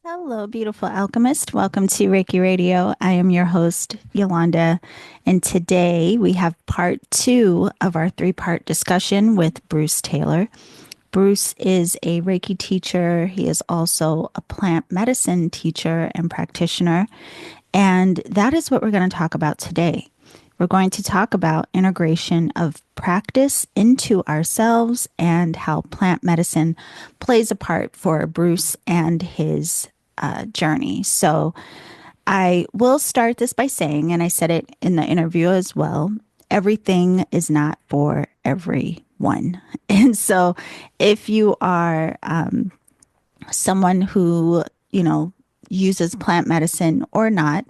Hello, beautiful alchemist. Welcome to Reiki Radio. I am your host, Yolanda, and today we have part two of our three-part discussion with Bruce Taylor. Bruce is a Reiki teacher. He is also a plant medicine teacher and practitioner, and that is what we're going to talk about today. We're going to talk about integration of practice into ourselves and how plant medicine plays a part for Bruce and his journey. So I will start this by saying, and I said it in the interview as well, everything is not for everyone. And so if you are someone who, uses plant medicine or not,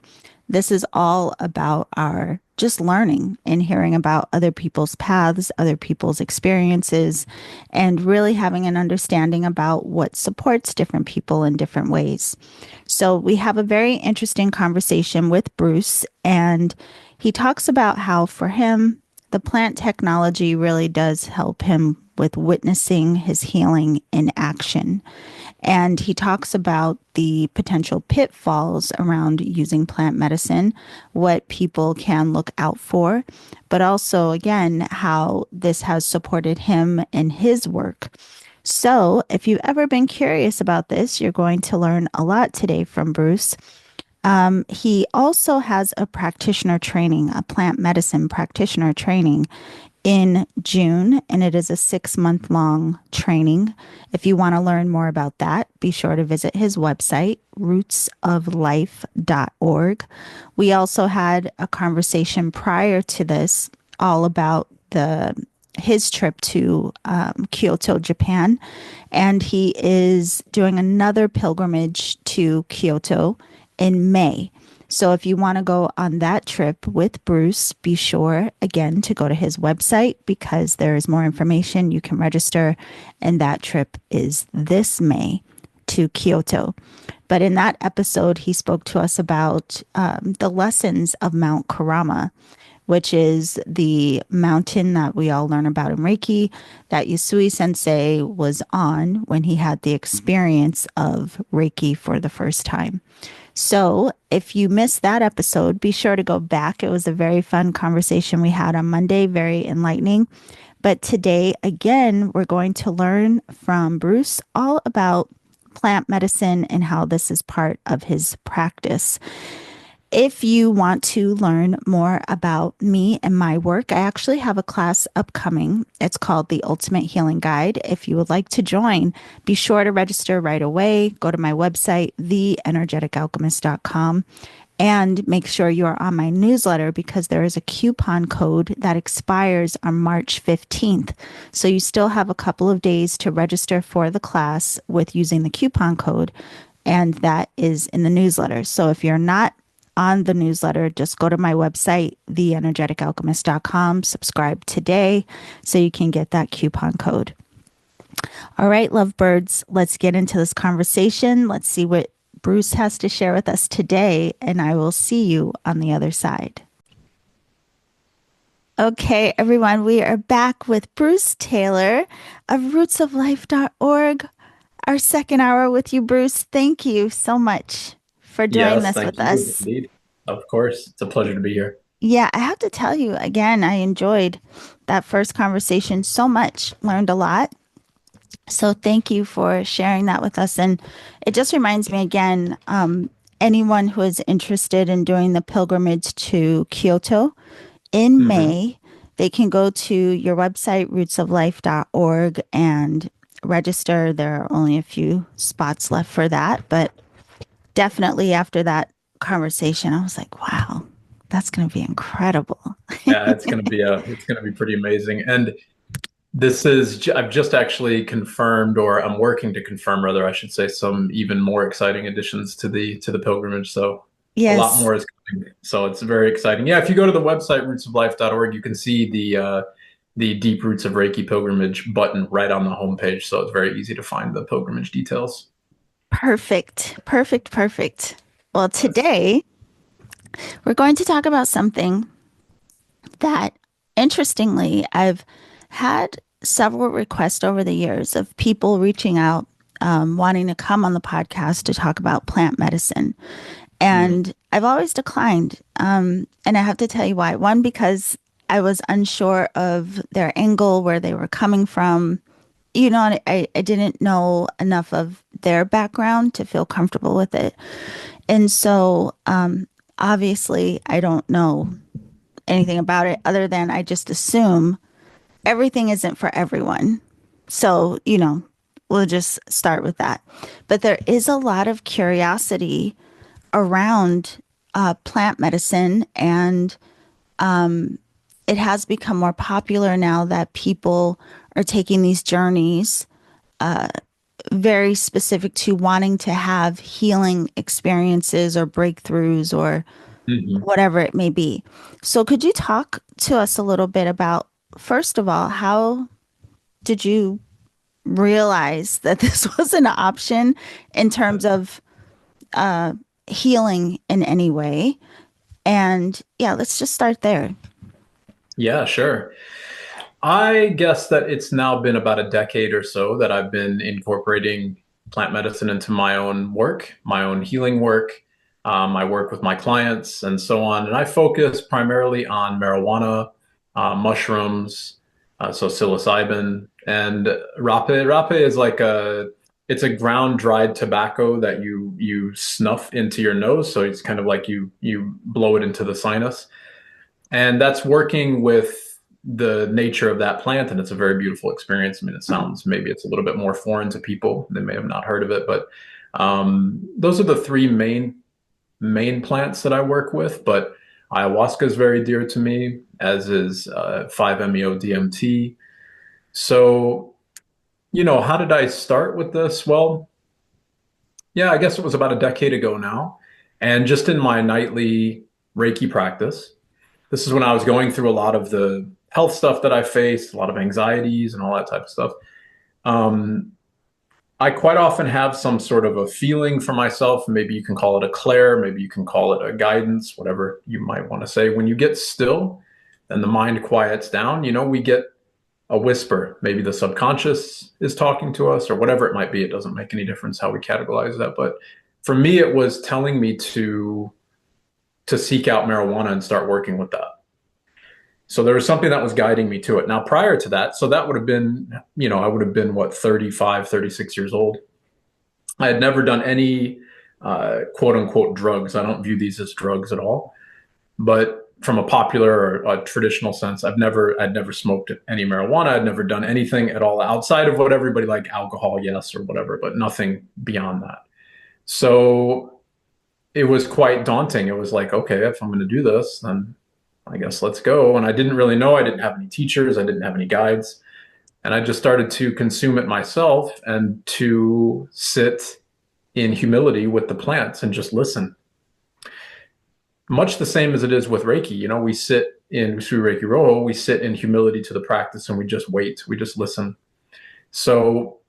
this is all about our just learning and hearing about other people's paths, other people's experiences, and really having an understanding about what supports different people in different ways. So we have a very interesting conversation with Bruce, and he talks about how for him, the plant technology really does help him with witnessing his healing in action. And he talks about the potential pitfalls around using plant medicine, what people can look out for, but also, again, how this has supported him in his work. So, if you've ever been curious about this, you're going to learn a lot today from Bruce. He also has a practitioner training, a plant medicine practitioner training in June, and it is a 6-month long training. If you want to learn more about that, be sure to visit his website, rootsoflife.org. We also had a conversation prior to this all about his trip to Kyoto, Japan, and he is doing another pilgrimage to Kyoto in May. So if you want to go on that trip with Bruce, be sure again to go to his website because there is more information. You can register, and that trip is this May to Kyoto. But in that episode, he spoke to us about the lessons of Mount Kurama, which is the mountain that we all learn about in Reiki that Yusui Sensei was on when he had the experience of Reiki for the first time. So if you missed that episode, be sure to go back. It was a very fun conversation we had on Monday, very enlightening. But today, again, we're going to learn from Bruce all about plant medicine and how this is part of his practice. If you want to learn more about me and my work, I actually have a class upcoming. It's called The Ultimate Healing Guide. If you would like to join, be sure to register right away. Go to my website, theenergeticalchemist.com, and make sure you are on my newsletter because there is a coupon code that expires on March 15th. So you still have a couple of days to register for the class with using the coupon code, and that is in the newsletter. So if you're not on the newsletter, just go to my website, theenergeticalchemist.com, subscribe today so you can get that coupon code. All right, lovebirds, let's get into this conversation. Let's see what Bruce has to share with us today, and I will see you on the other side. Okay, everyone, we are back with Bruce Taylor of rootsoflife.org. Our second hour with you, Bruce. Thank you so much for doing Yes, this thank with you. us. Indeed. Of course. It's a pleasure to be here. Yeah, I have to tell you again, I enjoyed that first conversation so much, learned a lot. So thank you for sharing that with us. And it just reminds me again, anyone who is interested in doing the pilgrimage to Kyoto in hmm May, they can go to your website, rootsoflife.org, and register. There are only a few spots left for that, but definitely after that conversation, I was like, wow, that's going to be incredible. Yeah, it's gonna be pretty amazing. And I've just actually confirmed, or I'm working to confirm, rather, I should say, some even more exciting additions to the pilgrimage. So a lot Yes, more is coming. So it's very exciting. Yeah, if you go to the website rootsoflife.org, you can see the Deep Roots of Reiki pilgrimage button right on the homepage. So it's very easy to find the pilgrimage details. perfect, perfect, perfect. Well, Yes. today we're going to talk about something that, interestingly, I've had several requests over the years of people reaching out wanting to come on the podcast to talk about plant medicine. And I've always declined. And I have to tell you why. One, because I was unsure of their angle, where they were coming from. And I didn't know enough of their background to feel comfortable with it. And so, obviously, I don't know anything about it other than I just assume everything isn't for everyone. So, we'll just start with that. But there is a lot of curiosity around plant medicine, and it has become more popular now that people are taking these journeys very specific to wanting to have healing experiences or breakthroughs or Mhm. whatever it may be. So, could you talk to us a little bit about, first of all, how did you realize that this was an option in terms of healing in any way? And yeah, let's just start there. Yeah, sure. I guess that it's now been about a decade or so that I've been incorporating plant medicine into my own work, my own healing work. I work with my clients and so on. And I focus primarily on marijuana, mushrooms, so psilocybin, and rapé. Rapé is like it's a ground dried tobacco that you snuff into your nose. So it's kind of like you blow it into the sinus. And that's working with the nature of that plant, and it's a very beautiful experience. I mean, it sounds, maybe it's a little bit more foreign to people. They may have not heard of it, but those are the three main plants that I work with. But ayahuasca is very dear to me, as is 5-MeO DMT. So, how did I start with this? Well, yeah, I guess it was about a decade ago now. And just in my nightly Reiki practice, this is when I was going through a lot of the health stuff that I faced, a lot of anxieties and all that type of stuff. Um, I quite often have some sort of a feeling for myself. Maybe you can call it a clair, maybe you can call it a guidance, whatever you might want to say. When you get still and the mind quiets down, we get a whisper. Maybe the subconscious is talking to us or whatever it might be. It doesn't make any difference how we categorize that. But for me, it was telling me to seek out marijuana and start working with that. So there was something that was guiding me to it. Now, prior to that, so that would have been, I would have been what, 35, 36 years old. I had never done any quote unquote drugs. I don't view these as drugs at all. But from a popular or a traditional sense, I'd never smoked any marijuana. I'd never done anything at all outside of what everybody, like alcohol, yes, or whatever, but nothing beyond that. So it was quite daunting. It was like, okay, if I'm going to do this, then I guess let's go. And I didn't really know. I didn't have any teachers. I didn't have any guides. And I just started to consume it myself and to sit in humility with the plants and just listen. Much the same as it is with Reiki. We sit through Reiki Rojo, we sit in humility to the practice and we just wait. We just listen. So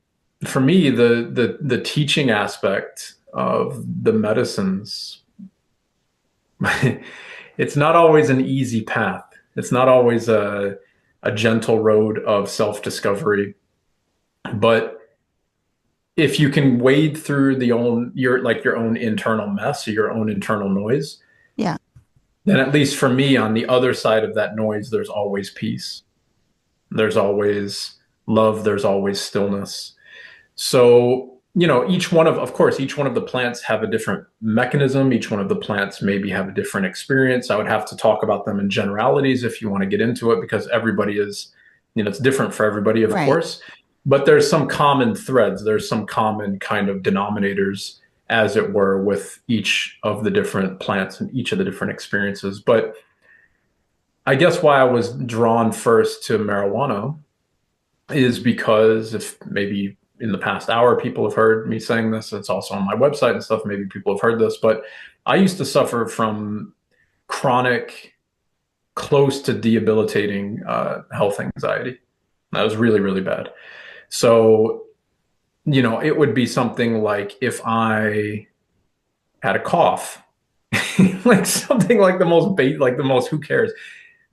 for me, the teaching aspect of the medicines, it's not always an easy path. It's not always a gentle road of self-discovery. But if you can wade through your own internal mess or your own internal noise, Yeah. then at least for me, on the other side of that noise, there's always peace. There's always love. There's always stillness. So, each one of course, each one of the plants have a different mechanism. Each one of the plants maybe have a different experience. I would have to talk about them in generalities if you want to get into it, because everybody is, it's different for everybody, of Right. course. But there's some common threads. There's some common kind of denominators, as it were, with each of the different plants and each of the different experiences. But I guess why I was drawn first to marijuana is because, if maybe in the past hour people have heard me saying this, it's also on my website and stuff, maybe people have heard this, but I used to suffer from chronic, close to debilitating health anxiety. That was really, really bad. So, it would be something like if I had a cough, like something like the most who cares,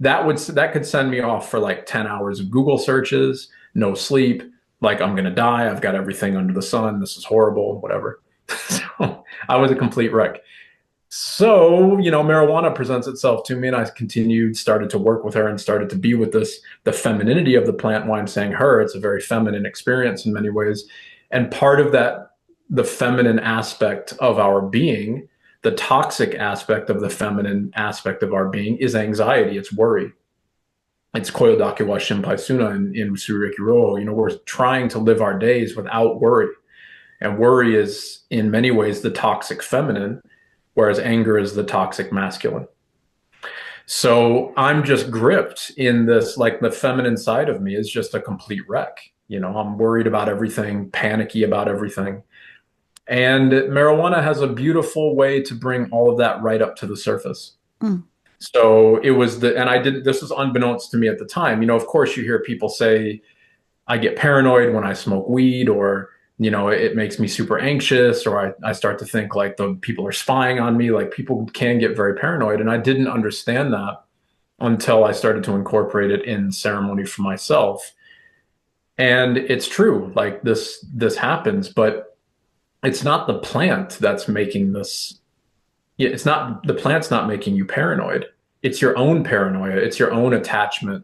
that could send me off for like 10 hours of Google searches, no sleep, like I'm going to die. I've got everything under the sun. This is horrible, whatever. So I was a complete wreck. So, marijuana presents itself to me, and I continued, started to work with her and started to be with the femininity of the plant. Why I'm saying her, it's a very feminine experience in many ways. And part of that, the feminine aspect of our being, the toxic aspect of the feminine aspect of our being is anxiety, it's worry. It's koyodake wa shinpai suna in Usui Reiki Roho. We're trying to live our days without worry. And worry is, in many ways, the toxic feminine, whereas anger is the toxic masculine. So I'm just gripped in this, like the feminine side of me is just a complete wreck. I'm worried about everything, panicky about everything. And marijuana has a beautiful way to bring all of that right up to the surface. Mm. So it was and this was unbeknownst to me at the time. Of course you hear people say, I get paranoid when I smoke weed, or it makes me super anxious, or I start to think like the people are spying on me. Like people can get very paranoid. And I didn't understand that until I started to incorporate it in ceremony for myself. And it's true, like this happens, but it's not the plant that's making this. Yeah, it's not the plant's not making you paranoid. It's your own paranoia. It's your own attachment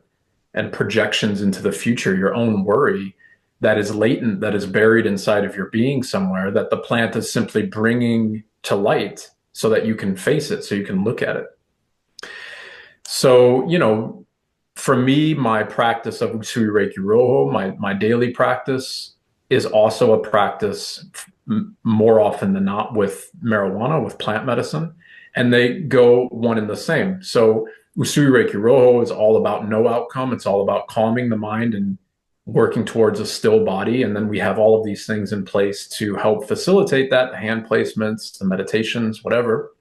and projections into the future, your own worry that is latent, that is buried inside of your being somewhere, that the plant is simply bringing to light so that you can face it, so you can look at it. So, for me, my practice of Usui Reiki Roho, my daily practice is also a practice more often than not with marijuana, with plant medicine, and they go one and the same. So Usui Reiki Roho is all about no outcome. It's all about calming the mind and working towards a still body. And then we have all of these things in place to help facilitate that, the hand placements, the meditations, whatever.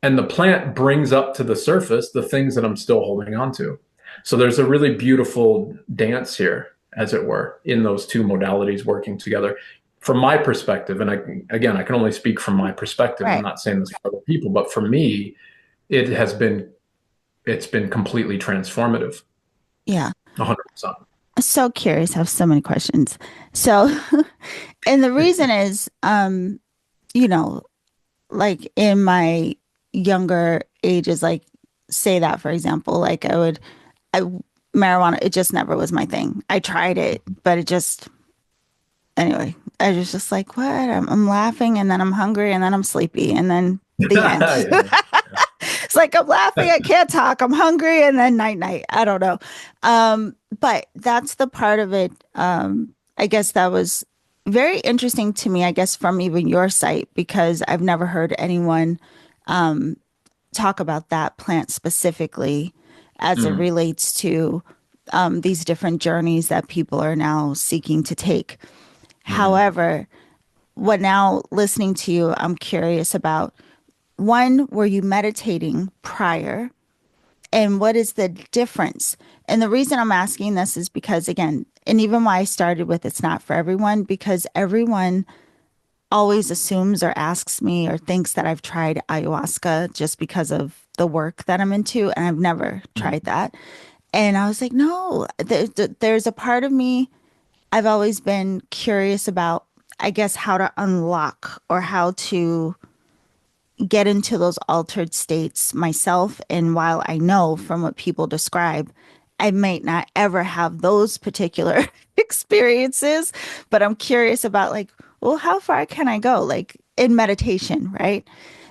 And the plant brings up to the surface the things that I'm still holding on to. So there's a really beautiful dance here, as it were, in those two modalities working together. From my perspective, and I can only speak from my perspective. Right. I'm not saying this for other people, but for me, it's been completely transformative. Yeah. 100%. So curious. I have so many questions. So, and the reason is, like in my younger ages, like say that, for example, like marijuana, it just never was my thing. I tried it, but anyway, I was just like, what? I'm laughing and then I'm hungry and then I'm sleepy and then the end. It's like I'm laughing, I can't talk, I'm hungry, and then night. I don't know. But that's the part of it. I guess that was very interesting to me, I guess, from even your site, because I've never heard anyone talk about that plant specifically as it relates to these different journeys that people are now seeking to take. However, now listening to you, I'm curious about, one, were you meditating prior? And what is the difference? And the reason I'm asking this is because, again, and even why I started with it's not for everyone, because everyone always assumes or asks me or thinks that I've tried ayahuasca just because of the work that I'm into. And I've never tried that. And I was like, no, there's a part of me, I've always been curious about, I guess, how to unlock or how to get into those altered states myself. And while I know from what people describe, I might not ever have those particular experiences, but I'm curious about, like, well, how far can I go? Like in meditation, right?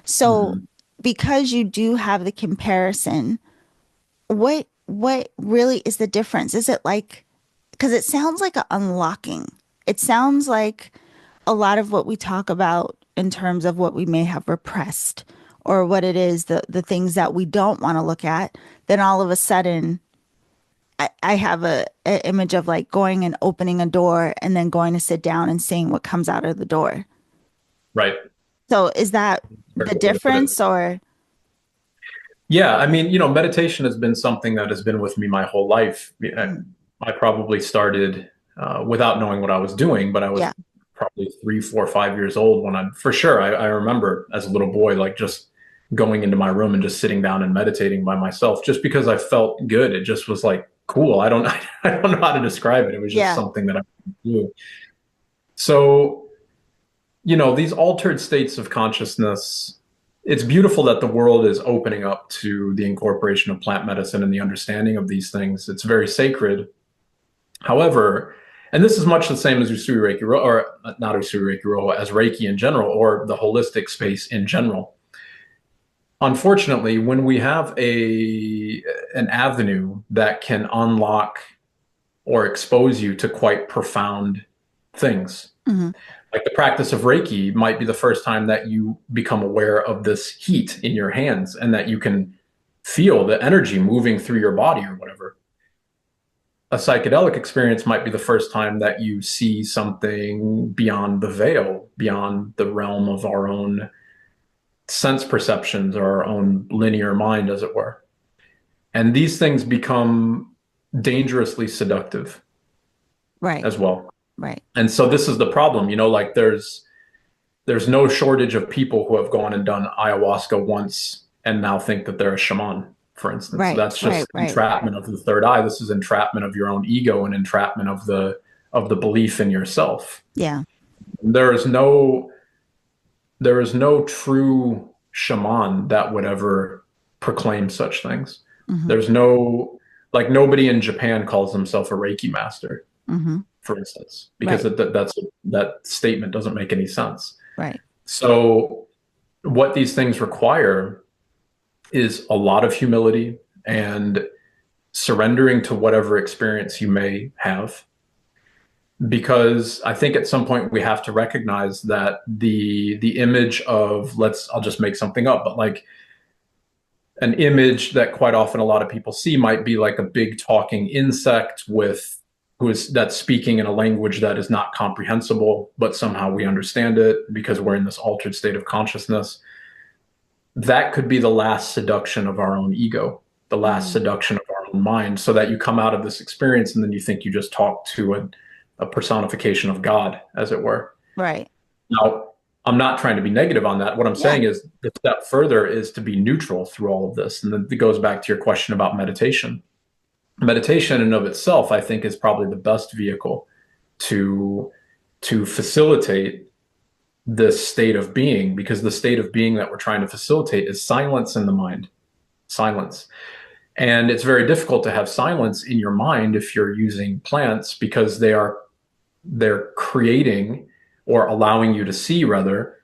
So because you do have the comparison, what really is the difference? Is it like, because it sounds like a unlocking. It sounds like a lot of what we talk about in terms of what we may have repressed or what it is, the things that we don't want to look at, then all of a sudden I have a image of like going and opening a door and then going to sit down and seeing what comes out of the door. Right. So is that the difference or? Yeah, I mean, meditation has been something that has been with me my whole life. I probably started without knowing what I was doing, but I was probably 3, 4, 5 years old when I remember as a little boy, like just going into my room and just sitting down and meditating by myself just because I felt good. It just was like cool. I don't I don't know how to describe it. It was just Yeah. something that I do. So, these altered states of consciousness, it's beautiful that the world is opening up to the incorporation of plant medicine and the understanding of these things. It's very sacred. However, and this is much the same as Usui Reiki, or not Usui Reiki, as Reiki in general, or the holistic space in general. Unfortunately, when we have an avenue that can unlock or expose you to quite profound things, Hmm. like the practice of Reiki might be the first time that you become aware of this heat in your hands and that you can feel the energy moving through your body or whatever. A psychedelic experience might be the first time that you see something beyond the veil, beyond the realm of our own sense perceptions or our own linear mind, as it were. And these things become dangerously seductive Right. as well. Right. And so this is the problem, like there's no shortage of people who have gone and done ayahuasca once and now think that they're a shaman, for instance. So Right. that's Right. just Right. entrapment of the third eye. This is entrapment of your own ego and entrapment of the belief in yourself. Yeah. There is no there is no true shaman that would ever proclaim such things. Hmm. There's no like nobody in Japan calls himself a Reiki master, Hmm. for instance, because Right. that statement doesn't make any sense. Right. So what these things require is a lot of humility and surrendering to whatever experience you may have, because I think at some point we have to recognize that the image of, I'll just make something up, but like an image that quite often a lot of people see might be like a big talking insect that's speaking in a language that is not comprehensible, but somehow we understand it because we're in this altered state of consciousness. That could be the last seduction of our own ego, the last Mm. seduction of our own mind, so that you come out of this experience and then you think you just talked to a personification of God, as it were. Right. Now, I'm not trying to be negative on that. What I'm Yeah. saying is the step further is to be neutral through all of this. And then it goes back to your question about meditation. Meditation in and of itself, I think, is probably the best vehicle to facilitate this state of being, because the state of being that we're trying to facilitate is silence in the mind. Silence. And it's very difficult to have silence in your mind if you're using plants, because they're creating, or allowing you to see rather,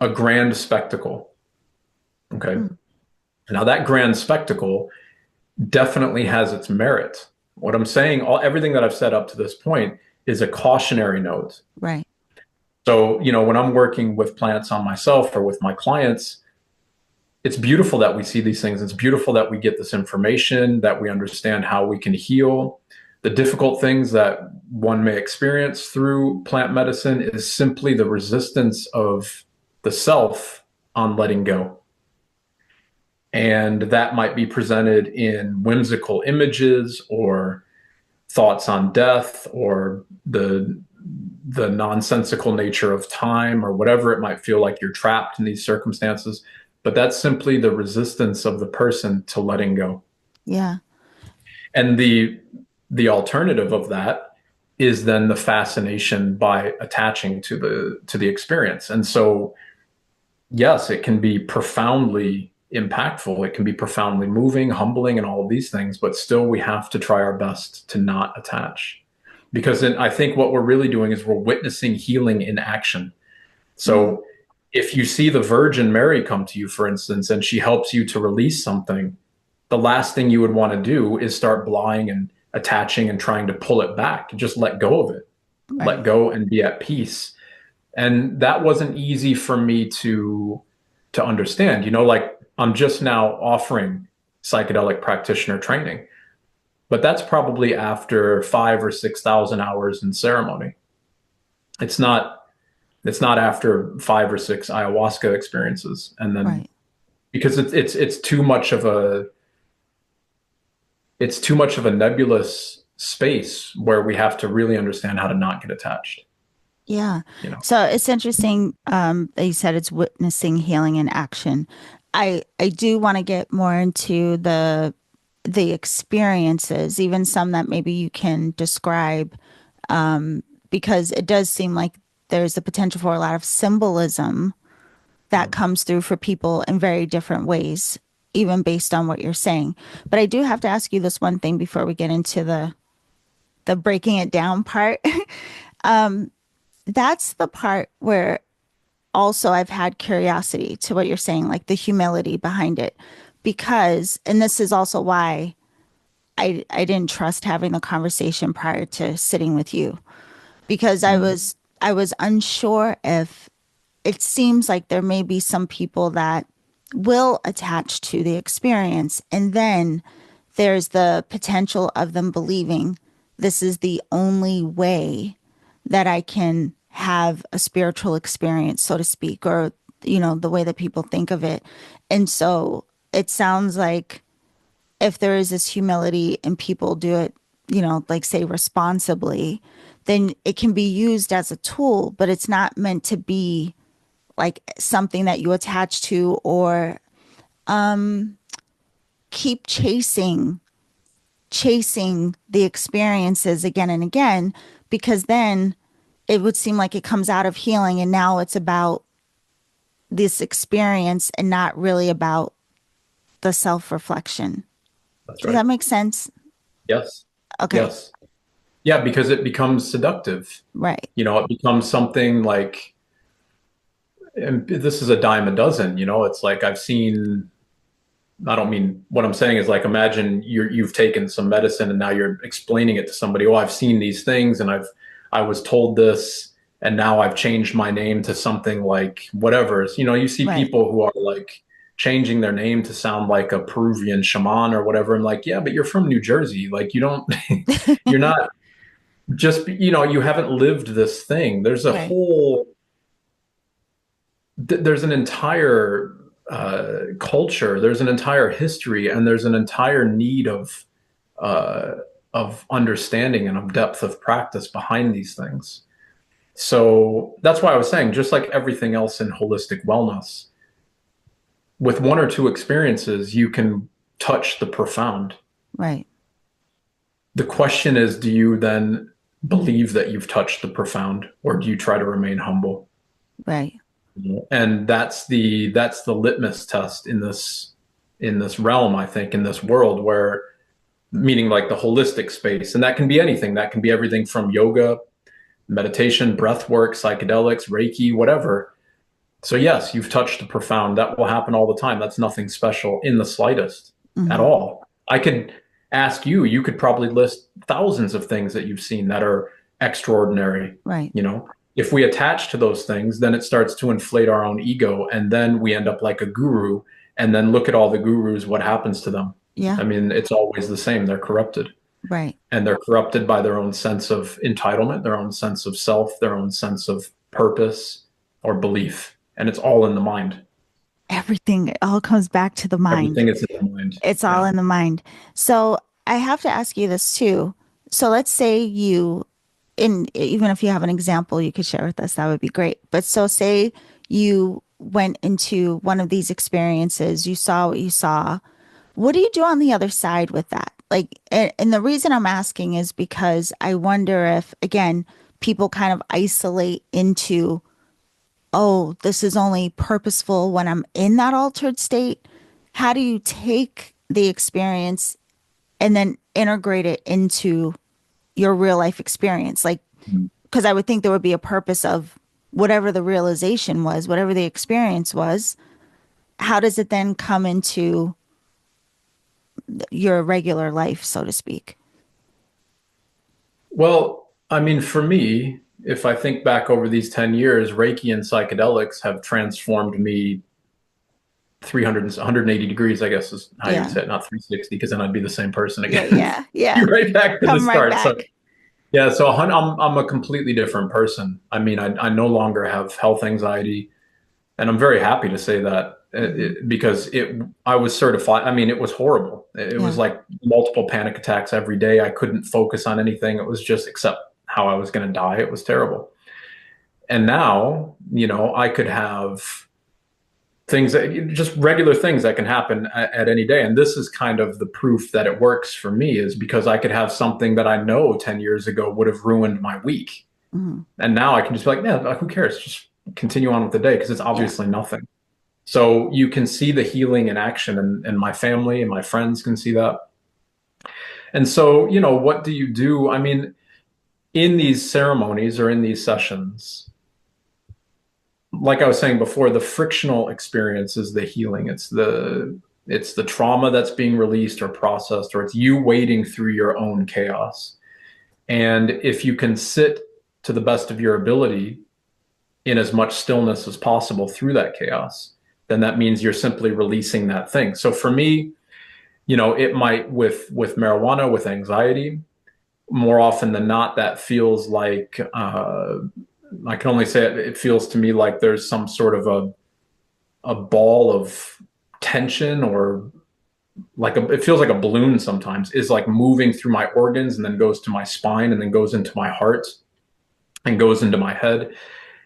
a grand spectacle. Okay. Mm. Now that grand spectacle definitely has its merit. What I'm saying, everything that I've said up to this point is a cautionary note. Right. So, when I'm working with plants on myself or with my clients, it's beautiful that we see these things. It's beautiful that we get this information, that we understand how we can heal. The difficult things that one may experience through plant medicine is simply the resistance of the self on letting go. And that might be presented in whimsical images or thoughts on death or the nonsensical nature of time, or whatever it might feel like you're trapped in these circumstances. But that's simply the resistance of the person to letting go. Yeah. And the alternative of that is then the fascination by attaching to the experience. And so, yes, it can be profoundly impactful. It can be profoundly moving, humbling, and all of these things, but still we have to try our best to not attach. Because then I think what we're really doing is we're witnessing healing in action. Mm. So if you see the Virgin Mary come to you, for instance, and she helps you to release something, the last thing you would want to do is start blowing and attaching and trying to pull it back. Just let go of it. Right. Let go and be at peace. And that wasn't easy for me to understand. Like I'm just now offering psychedelic practitioner training, but that's probably after 5 or 6 thousand hours in ceremony. It's not after 5 or 6 ayahuasca experiences, and then Right. because it's too much of a nebulous space where we have to really understand how to not get attached. Yeah. You know. So it's interesting that you said it's witnessing healing in action. I do want to get more into the the experiences, even some that maybe you can describe, because it does seem like there's the potential for a lot of symbolism that Yeah. comes through for people in very different ways, even based on what you're saying. But I do have to ask you this one thing before we get into the breaking it down part. That's the part where also I've had curiosity to what you're saying, like the humility behind it. Because, and this is also why I didn't trust having the conversation prior to sitting with you, because Mm. I was unsure if it seems like there may be some people that will attach to the experience, and then there's the potential of them believing this is the only way that I can have a spiritual experience, so to speak, or, the way that people think of it. And so it sounds like if there is this humility and people do it, like say responsibly, then it can be used as a tool, but it's not meant to be like something that you attach to or keep chasing the experiences again and again, because then it would seem like it comes out of healing and now it's about this experience and not really about the self-reflection. That's Does right. that make sense? Yes. Okay. Yes. Yeah, because it becomes seductive. Right. It becomes something like, and this is a dime a dozen, it's like I've seen, I don't mean, what I'm saying is like, imagine you've taken some medicine and now you're explaining it to somebody. Oh, I've seen these things and I was told this and now I've changed my name to something like whatever. You see Right. people who are like changing their name to sound like a Peruvian shaman or whatever. I'm like, yeah, but you're from New Jersey. Like you don't, you're not just, you haven't lived this thing. Right. There's an entire culture, there's an entire history, and there's an entire need uh, of understanding and of depth of practice behind these things. So that's why I was saying, just like everything else in holistic wellness, with one or two experiences, you can touch the profound. Right. The question is, do you then believe that you've touched the profound, or do you try to remain humble? Right. And that's the litmus test in this realm, I think, in this world, where meaning like the holistic space, and that can be anything. That can be everything from yoga, meditation, breath work, psychedelics, Reiki, whatever. So yes, you've touched the profound. That will happen all the time. That's nothing special in the slightest at Hmm. all. I could ask you, you could probably list thousands of things that you've seen that are extraordinary. Right. If we attach to those things, then it starts to inflate our own ego. And then we end up like a guru. And then look at all the gurus, what happens to them? Yeah. I mean, it's always the same. They're corrupted. Right. And they're corrupted by their own sense of entitlement, their own sense of self, their own sense of purpose or belief. And it's all in the mind. Everything, it all comes back to the mind. Everything is in the mind. It's all Yeah. in the mind. So I have to ask you this too. So let's say you, in even if you have an example you could share with us, that would be great. But so say you went into one of these experiences, you saw what you saw. What do you do on the other side with that? Like, and the reason I'm asking is because I wonder if, again, people kind of isolate into, oh, this is only purposeful when I'm in that altered state. How do you take the experience and then integrate it into your real life experience? Like, because I would think there would be a purpose of whatever the realization was, whatever the experience was. How does it then come into your regular life, so to speak? Well, I mean, for me, if I think back over these 10 years, Reiki and psychedelics have transformed me 300, 180 degrees, I guess is how you would Yeah. say it, not 360, because then I'd be the same person Yeah. again. Yeah. Yeah. You're right back to the Come right start. So back. yeah, so I'm a completely different person. I mean, I no longer have health anxiety, and I'm very happy to say that Hmm. because I was certified. I mean, it was horrible. It was Yeah. like multiple panic attacks every day. I couldn't focus on anything. It was just except how I was going to die. It was terrible. And now, I could have things that just regular things that can happen at any day. And this is kind of the proof that it works for me, is because I could have something that I know 10 years ago would have ruined my week. Mm-hmm. And now I can just be like, yeah, who cares? Just continue on with the day, because it's Yeah. obviously nothing. So you can see the healing in action, and my family and my friends can see that. And so, what do you do? I mean, in these ceremonies or in these sessions, like I was saying before, the frictional experience is the healing. It's the trauma that's being released or processed, or it's you wading through your own chaos. And if you can sit to the best of your ability in as much stillness as possible through that chaos, then that means you're simply releasing that thing. So for me, it might, with marijuana, with anxiety, more often than not, that feels like, I can only say it feels to me like there's some sort of a ball of tension, or it feels like a balloon sometimes, is like moving through my organs and then goes to my spine and then goes into my heart and goes into my head.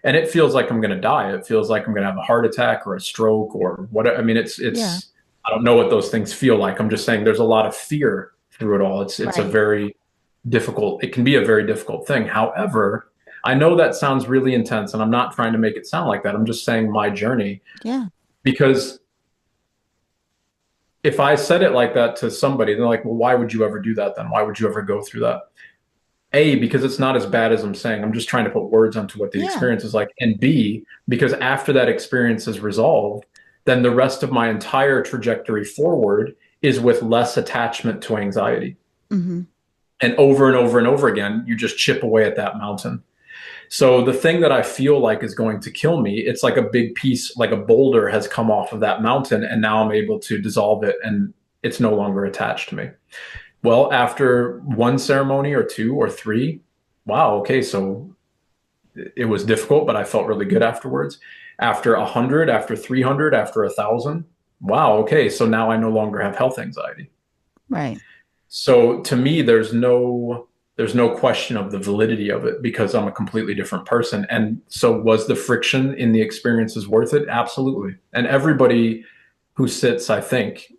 And it feels like I'm going to die. It feels like I'm going to have a heart attack or a stroke or what. I mean, Yeah. I don't know what those things feel like. I'm just saying there's a lot of fear through it all. It's a Right. very difficult, it can be a very difficult thing. However, I know that sounds really intense, and I'm not trying to make it sound like that. I'm just saying my journey, Yeah. because if I said it like that to somebody, they're like, well, why would you ever do that then? Why would you ever go through that? A, because it's not as bad as I'm saying. I'm just trying to put words onto what the Yeah. experience is like. And B, because after that experience is resolved, then the rest of my entire trajectory forward is with less attachment to anxiety. Mm-hmm. And over and over again, you just chip away at that mountain. So the thing that I feel like is going to kill me, it's like a big piece, like a boulder has come off of that mountain, and now I'm able to dissolve it, and it's no longer attached to me. Well, after one ceremony or two or three, wow, okay, so it was difficult, but I felt really good afterwards. After 100, after 300, after 1,000, wow, okay, so now I no longer have health anxiety. Right. So to me, there's no question of the validity of it, because I'm a completely different person. And so was the friction in the experiences worth it? Absolutely. And everybody who sits, I think,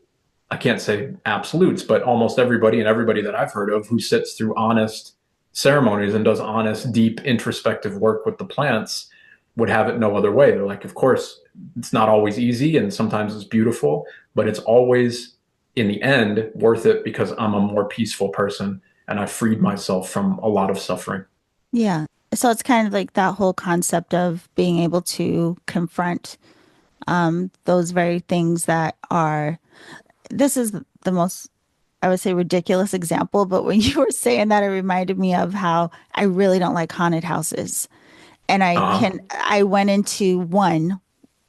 I can't say absolutes, but almost everybody, and everybody that I've heard of who sits through honest ceremonies and does honest, deep, introspective work with the plants would have it no other way. They're like, of course, it's not always easy, and sometimes it's beautiful, but it's always, in the end, worth it, because I'm a more peaceful person and I freed myself from a lot of suffering. Yeah. So it's kind of like that whole concept of being able to confront those very things that are, this is the most, I would say, ridiculous example. But when you were saying that, it reminded me of how I really don't like haunted houses. And Uh-huh. I went into one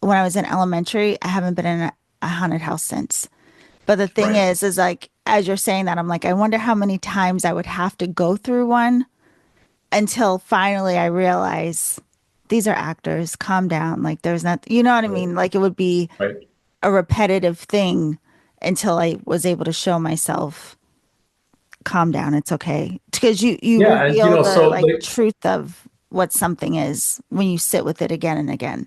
when I was in elementary. I haven't been in a haunted house since. But the thing Right. is like, as you're saying that, I'm like, I wonder how many times I would have to go through one until finally I realize these are actors. Calm down. Like, there's not, you know what I Right. mean? Like, it would be Right. a repetitive thing until I was able to show myself, calm down. It's okay. Because you Yeah. And, reveal the so like they, truth of what something is when you sit with it again and again.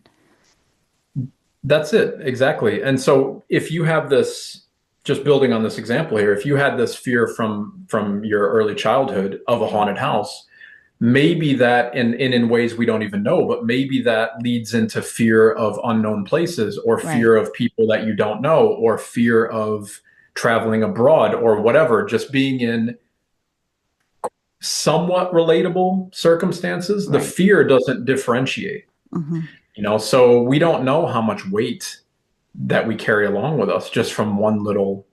that's it. Exactly. And so if you have this, just building on this example here, if you had this fear from your early childhood of a haunted house, maybe that, in ways we don't even know, but maybe that leads into fear of unknown places, or Right. fear of people that you don't know, or fear of traveling abroad, or whatever, just being in somewhat relatable circumstances. The Right. fear doesn't differentiate, Hmm. so we don't know how much weight that we carry along with us just from one little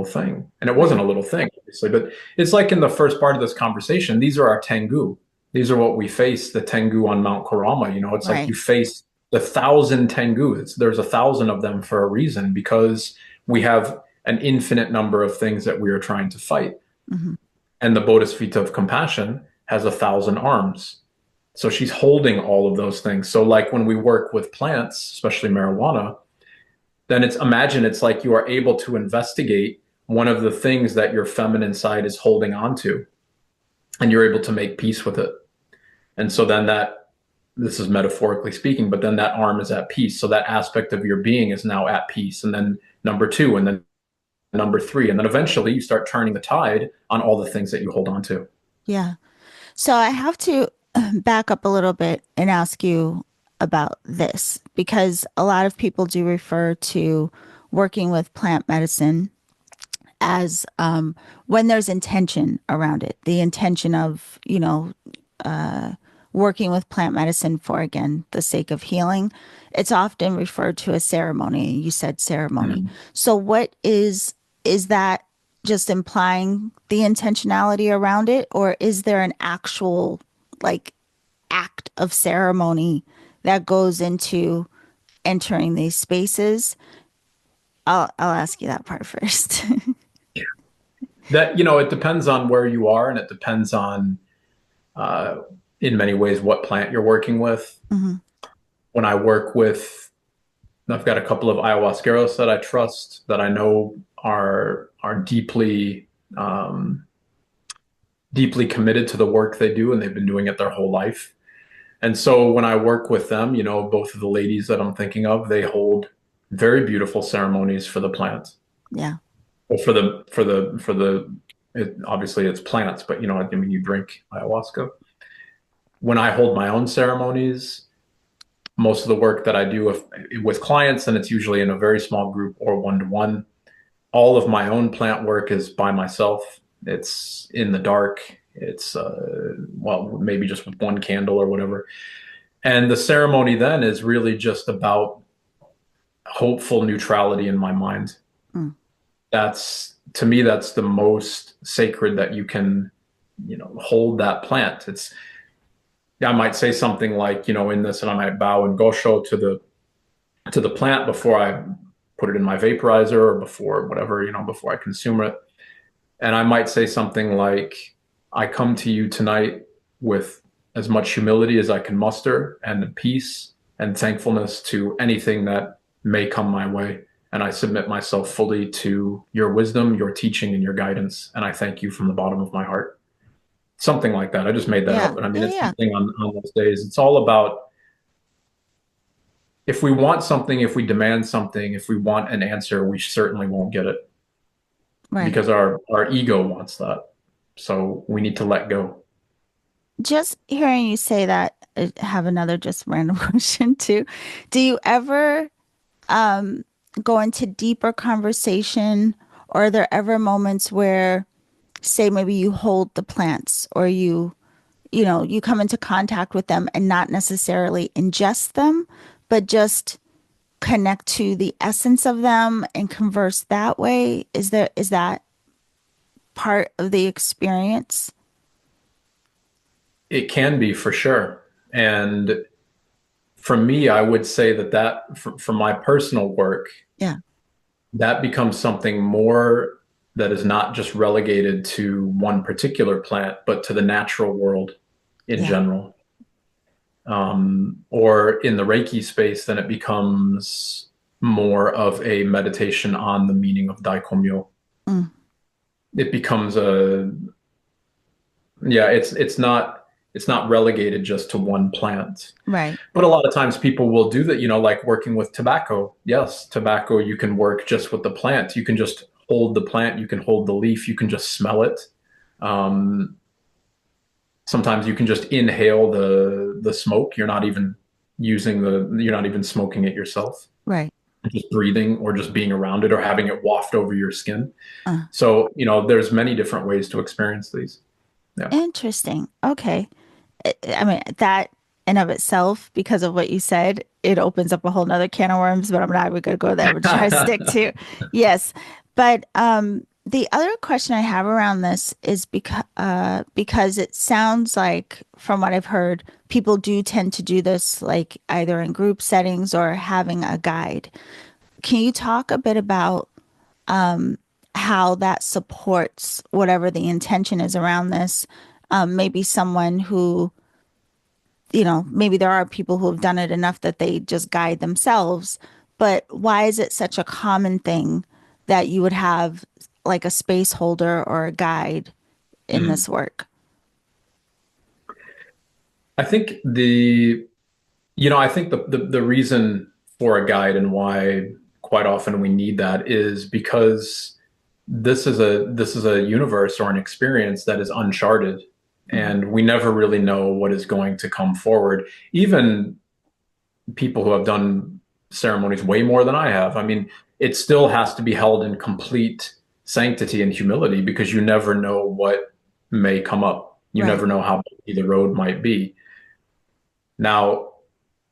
thing. And it wasn't Right. a little thing, obviously, but it's like in the first part of this conversation, these are our tengu. These are what we face, the tengu on Mount Kurama. It's like Right. you face the 1,000 tengu. There's 1,000 of them for a reason, because we have an infinite number of things that we are trying to fight. Hmm. And the Bodhisattva of compassion has 1,000 arms. So she's holding all of those things. So like when we work with plants, especially marijuana, then it's like you are able to investigate one of the things that your feminine side is holding on to, and you're able to make peace with it. And so then that this is metaphorically speaking, but then that arm is at peace. So that aspect of your being is now at peace. And then number two, and then number three. And then eventually you start turning the tide on all the things that you hold on to. Yeah. So I have to back up a little bit and ask you about this because a lot of people do refer to working with plant medicine as when there's intention around it, the intention of, working with plant medicine for, again, the sake of healing. It's often referred to as ceremony. You said ceremony. Mhm. So is that just implying the intentionality around it, or is there an actual like act of ceremony that goes into entering these spaces? I'll ask you that part first. That, it depends on where you are, and it depends on, uh, in many ways, what plant you're working with. Hmm. When I work with, I've got a couple of ayahuasqueros that I trust, that I know are um, deeply committed to the work they do, and they've been doing it their whole life. And so when I work with them, both of the ladies that I'm thinking of, they hold very beautiful ceremonies for the plants. Yeah. Well, obviously it's plants, but I mean, you drink ayahuasca. When I hold my own ceremonies, most of the work that I do with clients, and it's usually in a very small group or one to one. All of my own plant work is by myself. It's in the dark. It's well, maybe just with one candle or whatever. And the ceremony then is really just about hopeful neutrality in my mind. Mm. That's, to me, that's the most sacred that you can, hold that plant. I might say something like, in this, and I might bow and gosho to the plant before I put it in my vaporizer or before whatever, before I consume it. And I might say something like, I come to you tonight with as much humility as I can muster, and peace and thankfulness to anything that may come my way. And I submit myself fully to your wisdom, your teaching, and your guidance. And I thank you from the bottom of my heart. Something like that. I just made that up. Yeah. And I mean, Yeah. it's Yeah. something on those days. It's all about, if we want something, if we demand something, if we want an answer, we certainly won't get it, Right. because our ego wants that. So we need to let go. Just hearing you say that, I have another just random question too. Do you ever go into deeper conversation, or are there ever moments where, say, maybe you hold the plants, or you come into contact with them and not necessarily ingest them, but just connect to the essence of them and converse that way? Is that part of the experience? It can be, for sure. And for me, I would say that for my personal work, Yeah. that becomes something more that is not just relegated to one particular plant, but to the natural world in Yeah. general. Or in the Reiki space, then it becomes more of a meditation on the meaning of Daikomyo. Mm, It becomes yeah, it's not relegated just to one plant. right. But a lot of times people will do that, like working with tobacco. Yes, tobacco, you can work just with the plant. You can just hold the plant, you can hold the leaf, you can just smell it. Um, Sometimes you can just inhale the smoke. You're not even smoking it yourself. Right. Just breathing or just being around it or having it waft over your skin. Uh, So, there's many different ways to experience these. Yeah. Interesting. Okay. I mean, that in of itself, because of what you said, it opens up a whole nother can of worms, but I'm not even going to go there. I'm try to stick to, yes. But the other question I have around this is because it sounds like, from what I've heard, people do tend to do this like either in group settings or having a guide. Can you talk a bit about how that supports whatever the intention is around this? Maybe someone who, maybe there are people who have done it enough that they just guide themselves, but why is it such a common thing that you would have like a space holder or a guide in Mhm. this work? I think the I think the reason for a guide and why quite often we need that is because this is a universe or an experience that is uncharted, Mhm. and we never really know what is going to come forward. Even people who have done ceremonies way more than I have, I mean, it still has to be held in complete sanctity and humility because you never know what may come up. You Right. never know how bumpy the road might be. Now,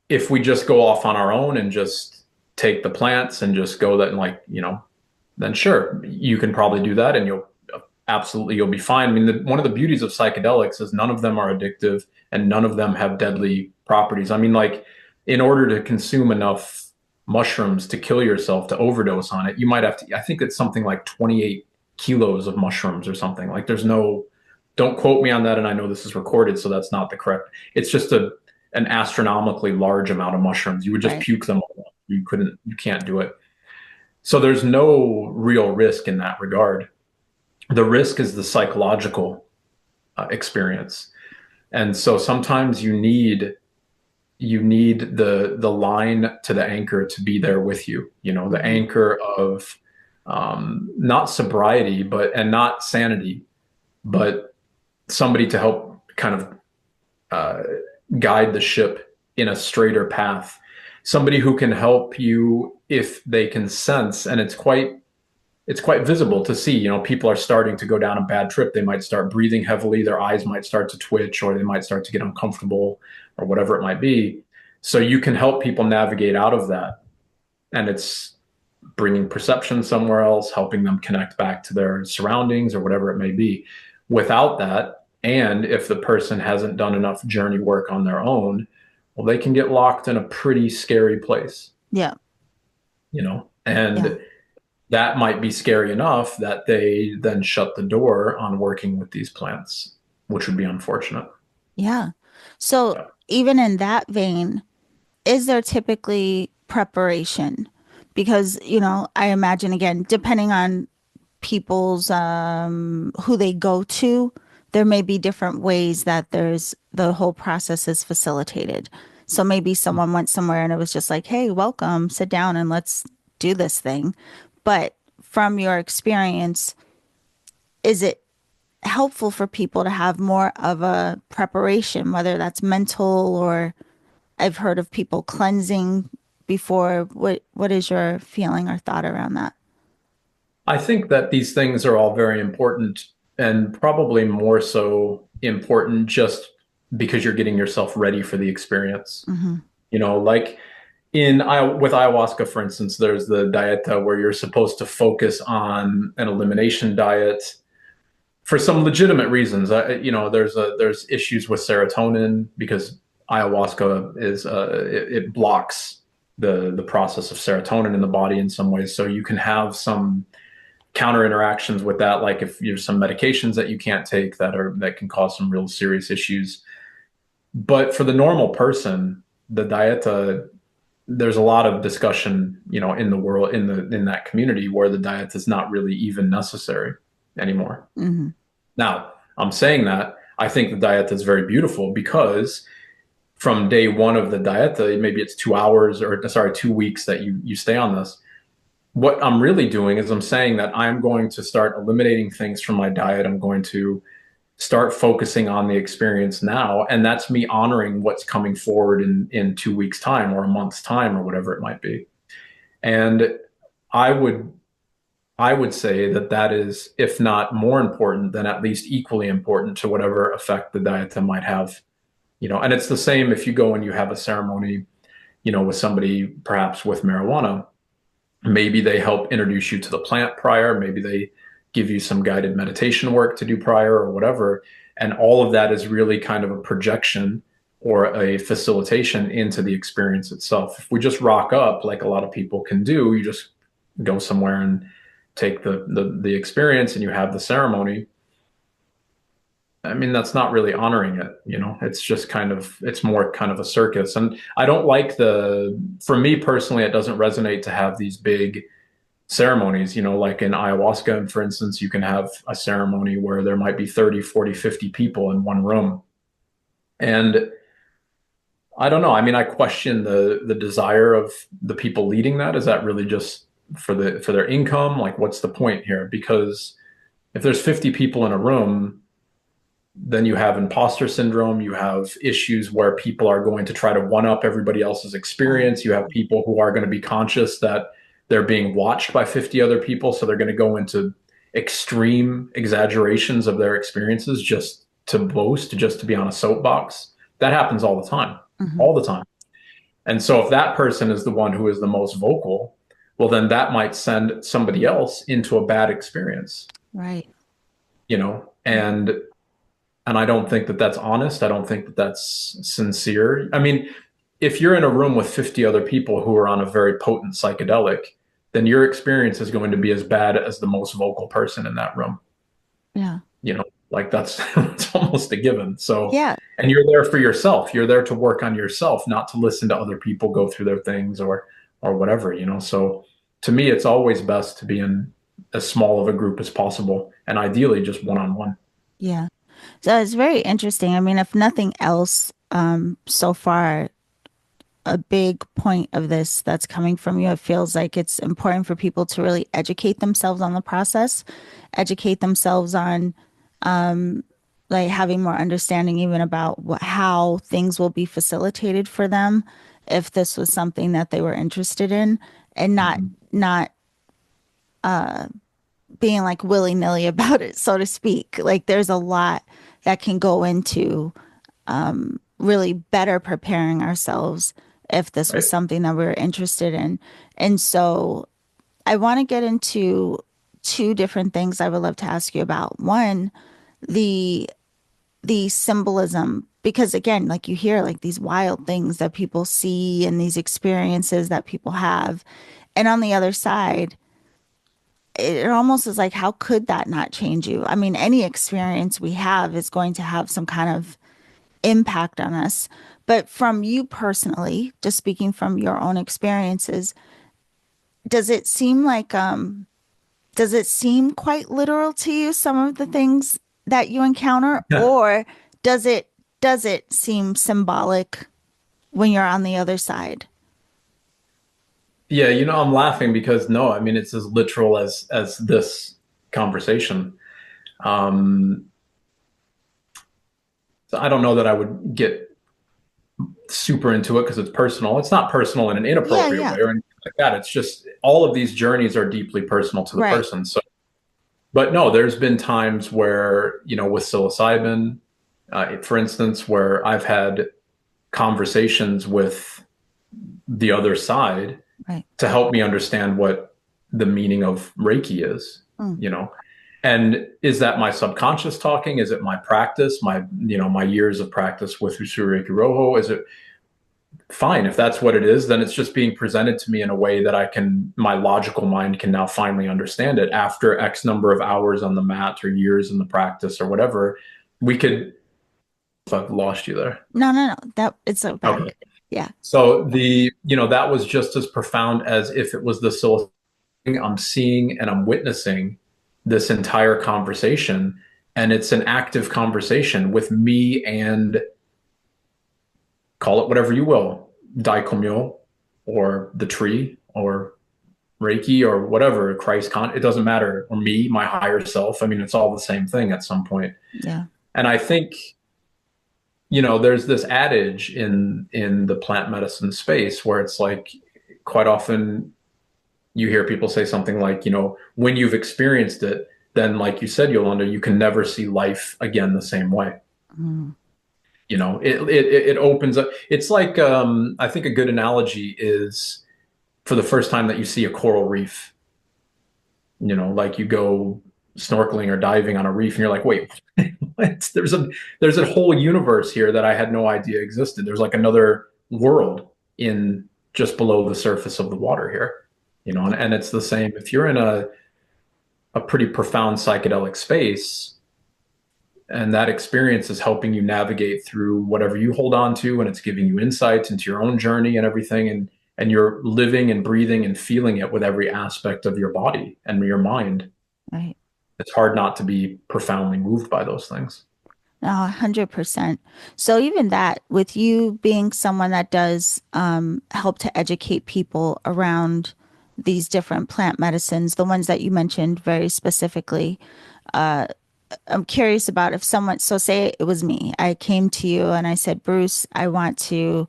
if we just go off on our own and just take the plants and just go that and like, then sure, you can probably do that and you'll be fine. I mean, one of the beauties of psychedelics is none of them are addictive and none of them have deadly properties. I mean, like in order to consume enough mushrooms to kill yourself, to overdose on it, you might have to, I think it's something like 28 kilos of mushrooms or something. Like don't quote me on that. And I know this is recorded, so that's not the correct. It's just an astronomically large amount of mushrooms. You would just Right. puke them all. You can't do it. So there's no real risk in that regard. The risk is the psychological experience. And so sometimes you need the line to the anchor to be there with you. The Hmm. anchor of not sobriety, and not sanity, but somebody to help kind of uh, guide the ship in a straighter path. Somebody who can help you if they can sense, and it's quite visible to see. People are starting to go down a bad trip. They might start breathing heavily. Their eyes might start to twitch, or they might start to get uncomfortable, or whatever it might be. So you can help people navigate out of that. And it's bringing perception somewhere else, helping them connect back to their surroundings or whatever it may be. Without that, and if the person hasn't done enough journey work on their own, well, they can get locked in a pretty scary place, Yeah. and Yeah. that might be scary enough that they then shut the door on working with these plants, which would be unfortunate. Yeah. So Yeah. even in that vein, is there typically preparation? Because, I imagine again, depending on people's who they go to, there may be different ways that there's the whole process is facilitated. So maybe someone went somewhere and it was just like, "Hey, welcome, sit down and let's do this thing." But from your experience, is it helpful for people to have more of a preparation, whether that's mental or I've heard of people cleansing before. What is your feeling or thought around that? I think that these things are all very important and probably more so important just because you're getting yourself ready for the experience. Hmm. Like with ayahuasca, for instance, there's the dieta where you're supposed to focus on an elimination diet for some legitimate reasons. There's issues with serotonin because ayahuasca it blocks the process of serotonin in the body in some ways. So you can have some counter interactions with that, like if there's some medications that you can't take that can cause some real serious issues. But for the normal person, the dieta, there's a lot of discussion, in the world, in that community, where the diet is not really even necessary anymore. Hmm. Now, I'm saying that I think the diet is very beautiful because from day one of the diet, maybe it's 2 hours or sorry, 2 weeks that you stay on this. What I'm really doing is I'm saying that I'm going to start eliminating things from my diet. I'm going to start focusing on the experience now. And that's me honoring what's coming forward in 2 weeks' time or a month's time or whatever it might be. And I would I would say that that is, if not more important, then at least equally important to whatever effect the dieta might have. And it's the same if you go and you have a ceremony, with somebody perhaps with marijuana. Maybe they help introduce you to the plant prior. Maybe they give you some guided meditation work to do prior or whatever. And all of that is really kind of a projection or a facilitation into the experience itself. If we just rock up like a lot of people can do, you just go somewhere and take the experience and you have the ceremony. I mean, that's not really honoring it. It's just it's more kind of a circus. And I don't like for me personally, it doesn't resonate to have these big ceremonies, like in ayahuasca, for instance, you can have a ceremony where there might be 30, 40, 50 people in one room. And I don't know. I mean, I question the desire of the people leading that. Is that really just for their income? Like, what's the point here? Because if there's 50 people in a room, then you have imposter syndrome. You have issues where people are going to try to one up everybody else's Oh, experience. You have people who are going to be conscious that they're being watched by 50 other people. So they're going to go into extreme exaggerations of their experiences just to boast, just to be on a soapbox. That happens all the time, hmm, all the time. And so if that person is the one who is the most vocal, well, then that might send somebody else into a bad experience, right. you know, and I don't think that that's honest. I don't think that that's sincere. I mean, if you're in a room with 50 other people who are on a very potent psychedelic, then your experience is going to be as bad as the most vocal person in that room. Yeah. You know, like that's it's almost a given. So, Yeah. and you're there for yourself. You're there to work on yourself, not to listen to other people go through their things or whatever, you know. So to me, it's always best to be in as small of a group as possible and ideally just one on one. Yeah. So it's very interesting. I mean, if nothing else, so far, a big point of this that's coming from you, it feels like it's important for people to really educate themselves on the process, educate themselves on like having more understanding even about how things will be facilitated for them if this was something that they were interested in, and not being like willy-nilly about it, so to speak. Like there's a lot that can go into really better preparing ourselves if this was Right? something that we were interested in. And so I want to get into two different things I would love to ask you about. One, the the symbolism, because again, like you hear like these wild things that people see and these experiences that people have. And on the other side, it almost is like, how could that not change you? I mean, any experience we have is going to have some kind of impact on us. But from you personally, just speaking from your own experiences, does it seem like does it seem quite literal to you, some of the things that you encounter, or does it seem symbolic when you're on the other side? Yeah, you know, I'm laughing because no, I mean it's as literal as this conversation. Um, so I don't know that I would get super into it because it's personal. It's not personal in an Yeah, inappropriate yeah. way or anything like that. It's just all of these journeys are deeply personal to the Right. person. So, but no, there's been times where, you know, with psilocybin, for instance, where I've had conversations with the other side Right. to help me understand what the meaning of Reiki is, Mm. you know. And is that my subconscious talking? Is it my practice, my years of practice with Usui Reiki Rojo? Is it fine? If that's what it is, then it's just being presented to me in a way that my logical mind can now finally understand it after X number of hours on the mat or years in the practice or whatever. We could, if I've lost you there. No, no, no. That it's so Okay. back. Yeah. So that was just as profound as if it was the soul I'm seeing and I'm witnessing this entire conversation. And it's an active conversation with me and call it whatever you will, Daikomyo or the tree or Reiki or whatever, it doesn't matter, or me, my higher self. I mean, it's all the same thing at some point. Yeah. And I think, you know, there's this adage in the plant medicine space where it's like quite often you hear people say something like, you know, when you've experienced it, then like you said, Yolanda, you can never see life again the same way. Mm. You know, it opens up. It's like I think a good analogy is for the first time that you see a coral reef. You know, like you go snorkeling or diving on a reef, and you're like, wait, what? There's a whole universe here that I had no idea existed. There's like another world in just below the surface of the water here. You know, and it's the same if you're in a pretty profound psychedelic space and that experience is helping you navigate through whatever you hold on to and it's giving you insights into your own journey and everything and you're living and breathing and feeling it with every aspect of your body and your mind. Right. It's hard not to be profoundly moved by those things. Oh, 100%. So even that, with you being someone that does help to educate people around these different plant medicines, the ones that you mentioned very specifically, I'm curious about if someone, so say it was me, I came to you and I said, Bruce, I want to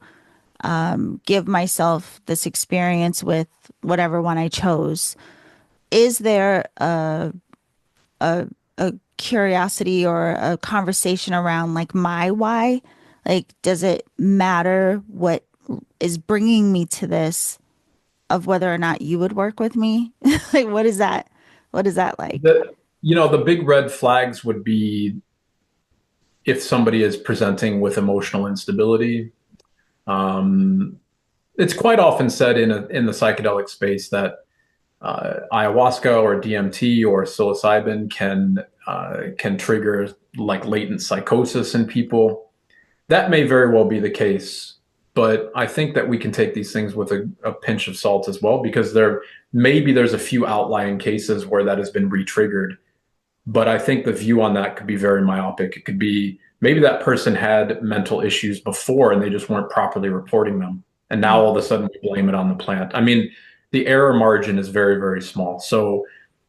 give myself this experience with whatever one I chose. Is there a curiosity or a conversation around like my why? Like, does it matter what is bringing me to this of whether or not you would work with me? Like, what is that? What is that like? The big red flags would be if somebody is presenting with emotional instability. Um, it's quite often said in the psychedelic space that ayahuasca or DMT or psilocybin can trigger like latent psychosis in people. That may very well be the case, but I think that we can take these things with a pinch of salt as well, because there's a few outlying cases where that has been re-triggered. But I think the view on that could be very myopic. It could be maybe that person had mental issues before and they just weren't properly reporting them. And now all of a sudden we blame it on the plant. I mean, the error margin is very, very small. So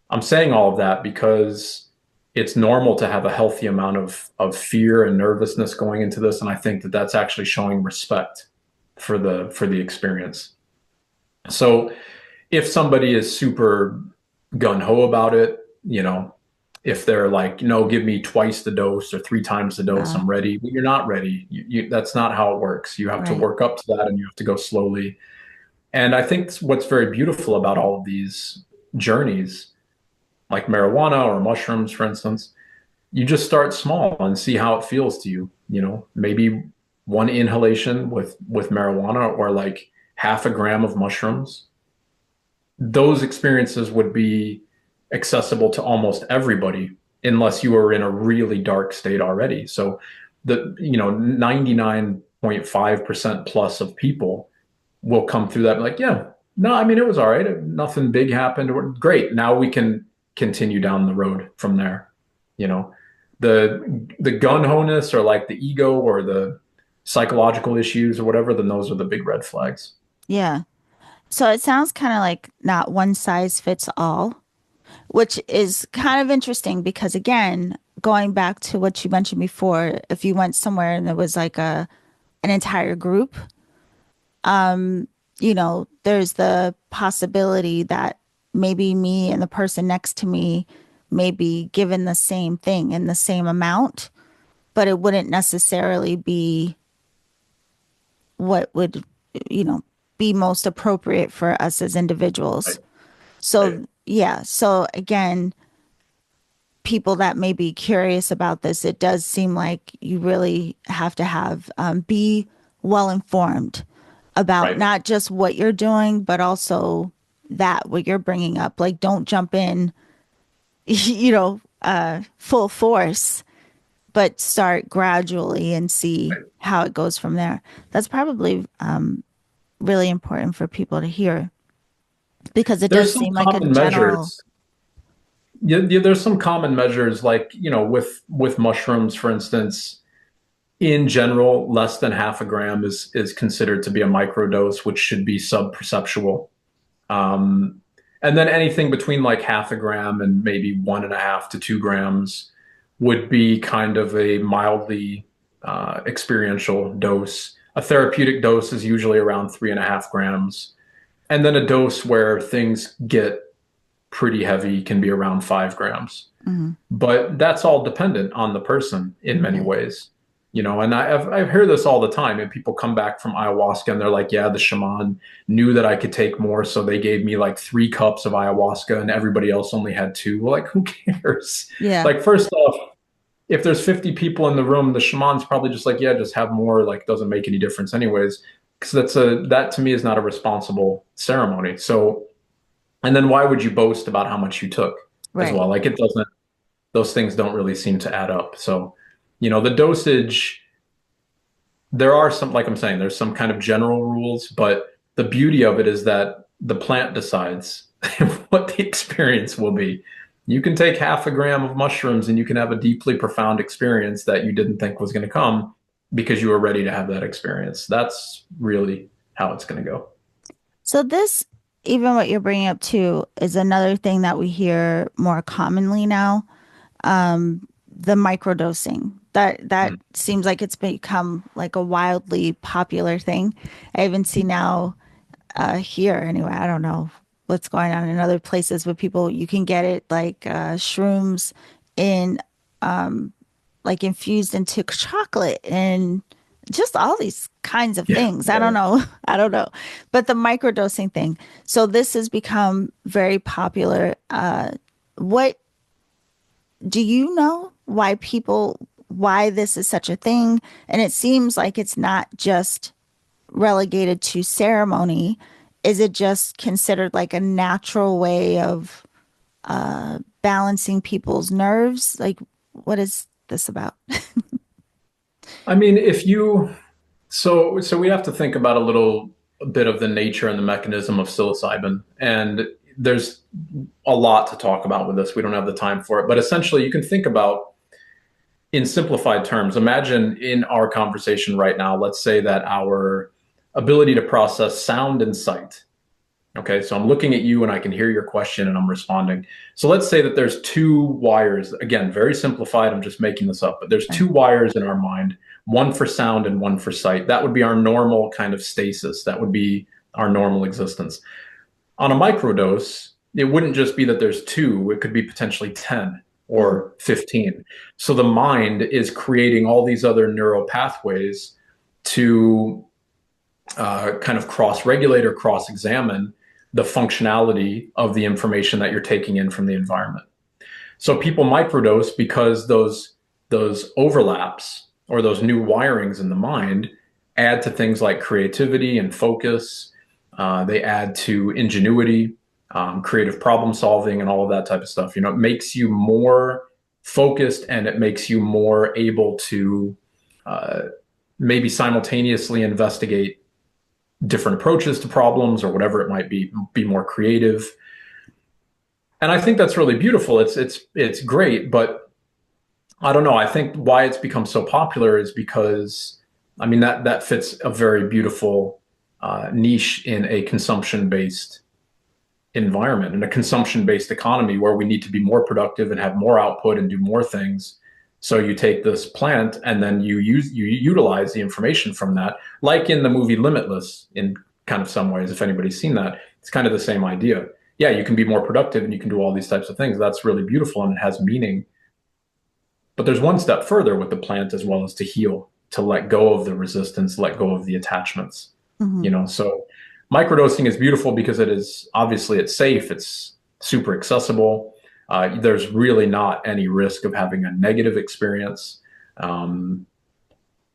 I'm saying all of that because it's normal to have a healthy amount of fear and nervousness going into this. And I think that that's actually showing respect for the experience. So if somebody is super gun ho about it, if they're like, no, give me twice the dose or three times the dose, Uh, I'm ready. Well, you're not ready. That's not how it works. You have to right. work up to that and you have to go slowly. And I think what's very beautiful about all of these journeys, like marijuana or mushrooms, for instance, you just start small and see how it feels to you. Maybe one inhalation with marijuana or like half a gram of mushrooms. Those experiences would be accessible to almost everybody unless you are in a really dark state already. So 99.5% plus of people will come through that and be like, yeah, no, I mean, it was all right. Nothing big happened. Great. Now we can continue down the road from there. You know, the gun ho-ness or like the ego or the psychological issues or whatever, then those are the big red flags. Yeah. So it sounds kind of like not one size fits all, which is kind of interesting because again, going back to what you mentioned before, if you went somewhere and there was like an entire group, there's the possibility that maybe me and the person next to me may be given the same thing in the same amount, but it wouldn't necessarily be what would, you know, be most appropriate for us as individuals. Right. Right. So, yeah. So again, people that may be curious about this, it does seem like you really have to have be well informed about Right. not just what you're doing, but also that what you're bringing up. Like, don't jump in, full force, but start gradually and see Right. how it goes from there. That's probably really important for people to hear because it does There's some seem like a common general. measures. Yeah, there's some common measures like, with mushrooms, for instance, in general, less than half a gram is considered to be a microdose, which should be sub-perceptual. Um, and then anything between like half a gram and maybe 1.5 to 2 grams would be kind of a mildly experiential dose. A therapeutic dose is usually around 3.5 grams. And then a dose where things get pretty heavy can be around 5 grams. Mhm. But that's all dependent on the person in many Right. ways. And I've heard this all the time, and people come back from ayahuasca and they're like, yeah, the shaman knew that I could take more, so they gave me like 3 cups of ayahuasca and everybody else only had two. Well, like, who cares? Yeah. Like, first off, if there's 50 people in the room, the shaman's probably just like, yeah, just have more, like, doesn't make any difference anyways. Because that to me is not a responsible ceremony. So, and then why would you boast about how much you took as Right. well? Like, it doesn't, those things don't really seem to add up. So, the dosage, there are some, like I'm saying, there's some kind of general rules, but the beauty of it is that the plant decides what the experience will be. You can take half a gram of mushrooms and you can have a deeply profound experience that you didn't think was going to come because you were ready to have that experience. That's really how it's going to go. So this, even what you're bringing up too, is another thing that we hear more commonly now. The microdosing. That Mm. seems like it's become like a wildly popular thing. I even see now here anyway. I don't know what's going on in other places, but people you can get it like shrooms in like infused into chocolate and just all these kinds of Yeah, things. I don't yeah. know. I don't know. But the microdosing thing. So this has become very popular. What do you know why this is such a thing? And it seems like it's not just relegated to ceremony. Is it just considered like a natural way of balancing people's nerves? Like, what is this about? I mean, if you so we have to think about a bit of the nature and the mechanism of psilocybin, and there's a lot to talk about with this. We don't have the time for it, but essentially, you can think about in simplified terms. Imagine in our conversation right now, let's say that our ability to process sound and sight. Okay, so I'm looking at you and I can hear your question and I'm responding. So let's say that there's two wires, again, very simplified, I'm just making this up, but there's two Right. wires in our mind, one for sound and one for sight. That would be our normal kind of stasis. That would be our normal existence. On a microdose, it wouldn't just be that there's two, it could be potentially 10 Mm, or 15. So the mind is creating all these other neural pathways to kind of cross regulate or cross examine the functionality of the information that you're taking in from the environment. So people microdose because those overlaps or those new wirings in the mind add to things like creativity and focus. They add to ingenuity, creative problem solving, and all of that type of stuff. You know, it makes you more focused and it makes you more able to uh, maybe simultaneously investigate different approaches to problems or whatever it might be more creative. And I think that's really beautiful. It's great, but I don't know. I think why it's become so popular is because I mean that fits a very beautiful niche in a consumption based environment, in a consumption based economy where we need to be more productive and have more output and do more things. So you take this plant and then you utilize the information from that, like in the movie Limitless, in kind of some ways. If anybody's seen that, it's kind of the same idea. Yeah, you can be more productive and you can do all these types of things. That's really beautiful and it has meaning. But there's one step further with the plant as well as to heal, to let go of the resistance, let go of the attachments. mhm. You know, so microdosing is beautiful because it is obviously it's safe, it's super accessible. There's really not any risk of having a negative experience. Um,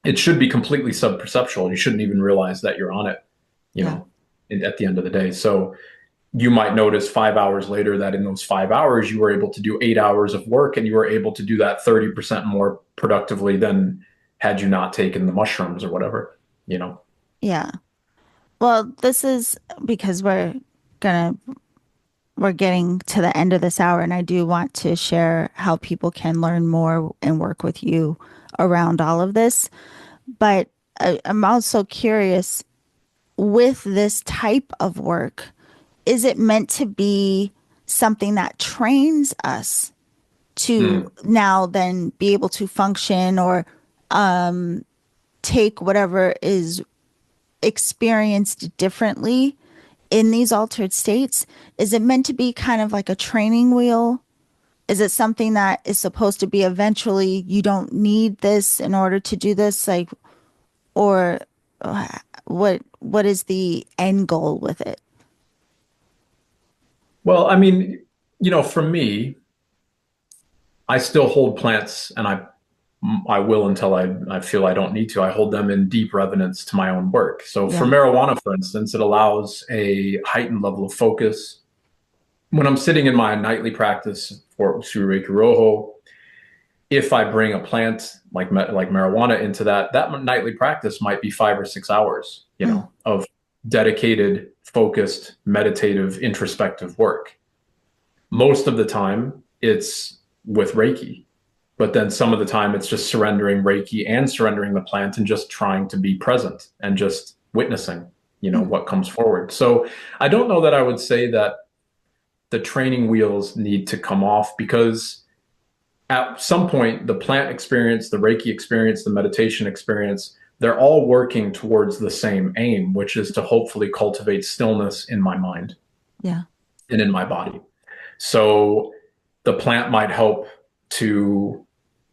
it should be completely subperceptual. You shouldn't even realize that you're on it, you Yeah. know, at the end of the day. So you might notice 5 hours later that in those 5 hours, you were able to do 8 hours of work and you were able to do that 30% more productively than had you not taken the mushrooms or whatever, you know? Yeah. Well, this is because gonna we're getting to the end of this hour, and I do want to share how people can learn more and work with you around all of this. But I'm also curious with this type of work, is it meant to be something that trains us to Mm. now then be able to function or take whatever is experienced differently in these altered states? Is it meant to be kind of like a training wheel? Is it something that is supposed to be eventually you don't need this in order to do this? Like, or what is the end goal with it? Well, I mean, you know, for me, I still hold plants and I will until I feel I don't need to. I hold them in deep reverence to my own work. So for Yeah. marijuana, for instance, it allows a heightened level of focus. When I'm sitting in my nightly practice for Reiki Rojo, if I bring a plant like marijuana into that nightly practice might be 5 or 6 hours, you Mm, know, of dedicated, focused, meditative, introspective work. Most of the time, it's with Reiki. But then some of the time it's just surrendering Reiki and surrendering the plant and just trying to be present and just witnessing, Mm. what comes forward. So I don't know that I would say that the training wheels need to come off, because at some point, the plant experience, the Reiki experience, the meditation experience, they're all working towards the same aim, which is to hopefully cultivate stillness in my mind Yeah. and in my body. So the plant might help to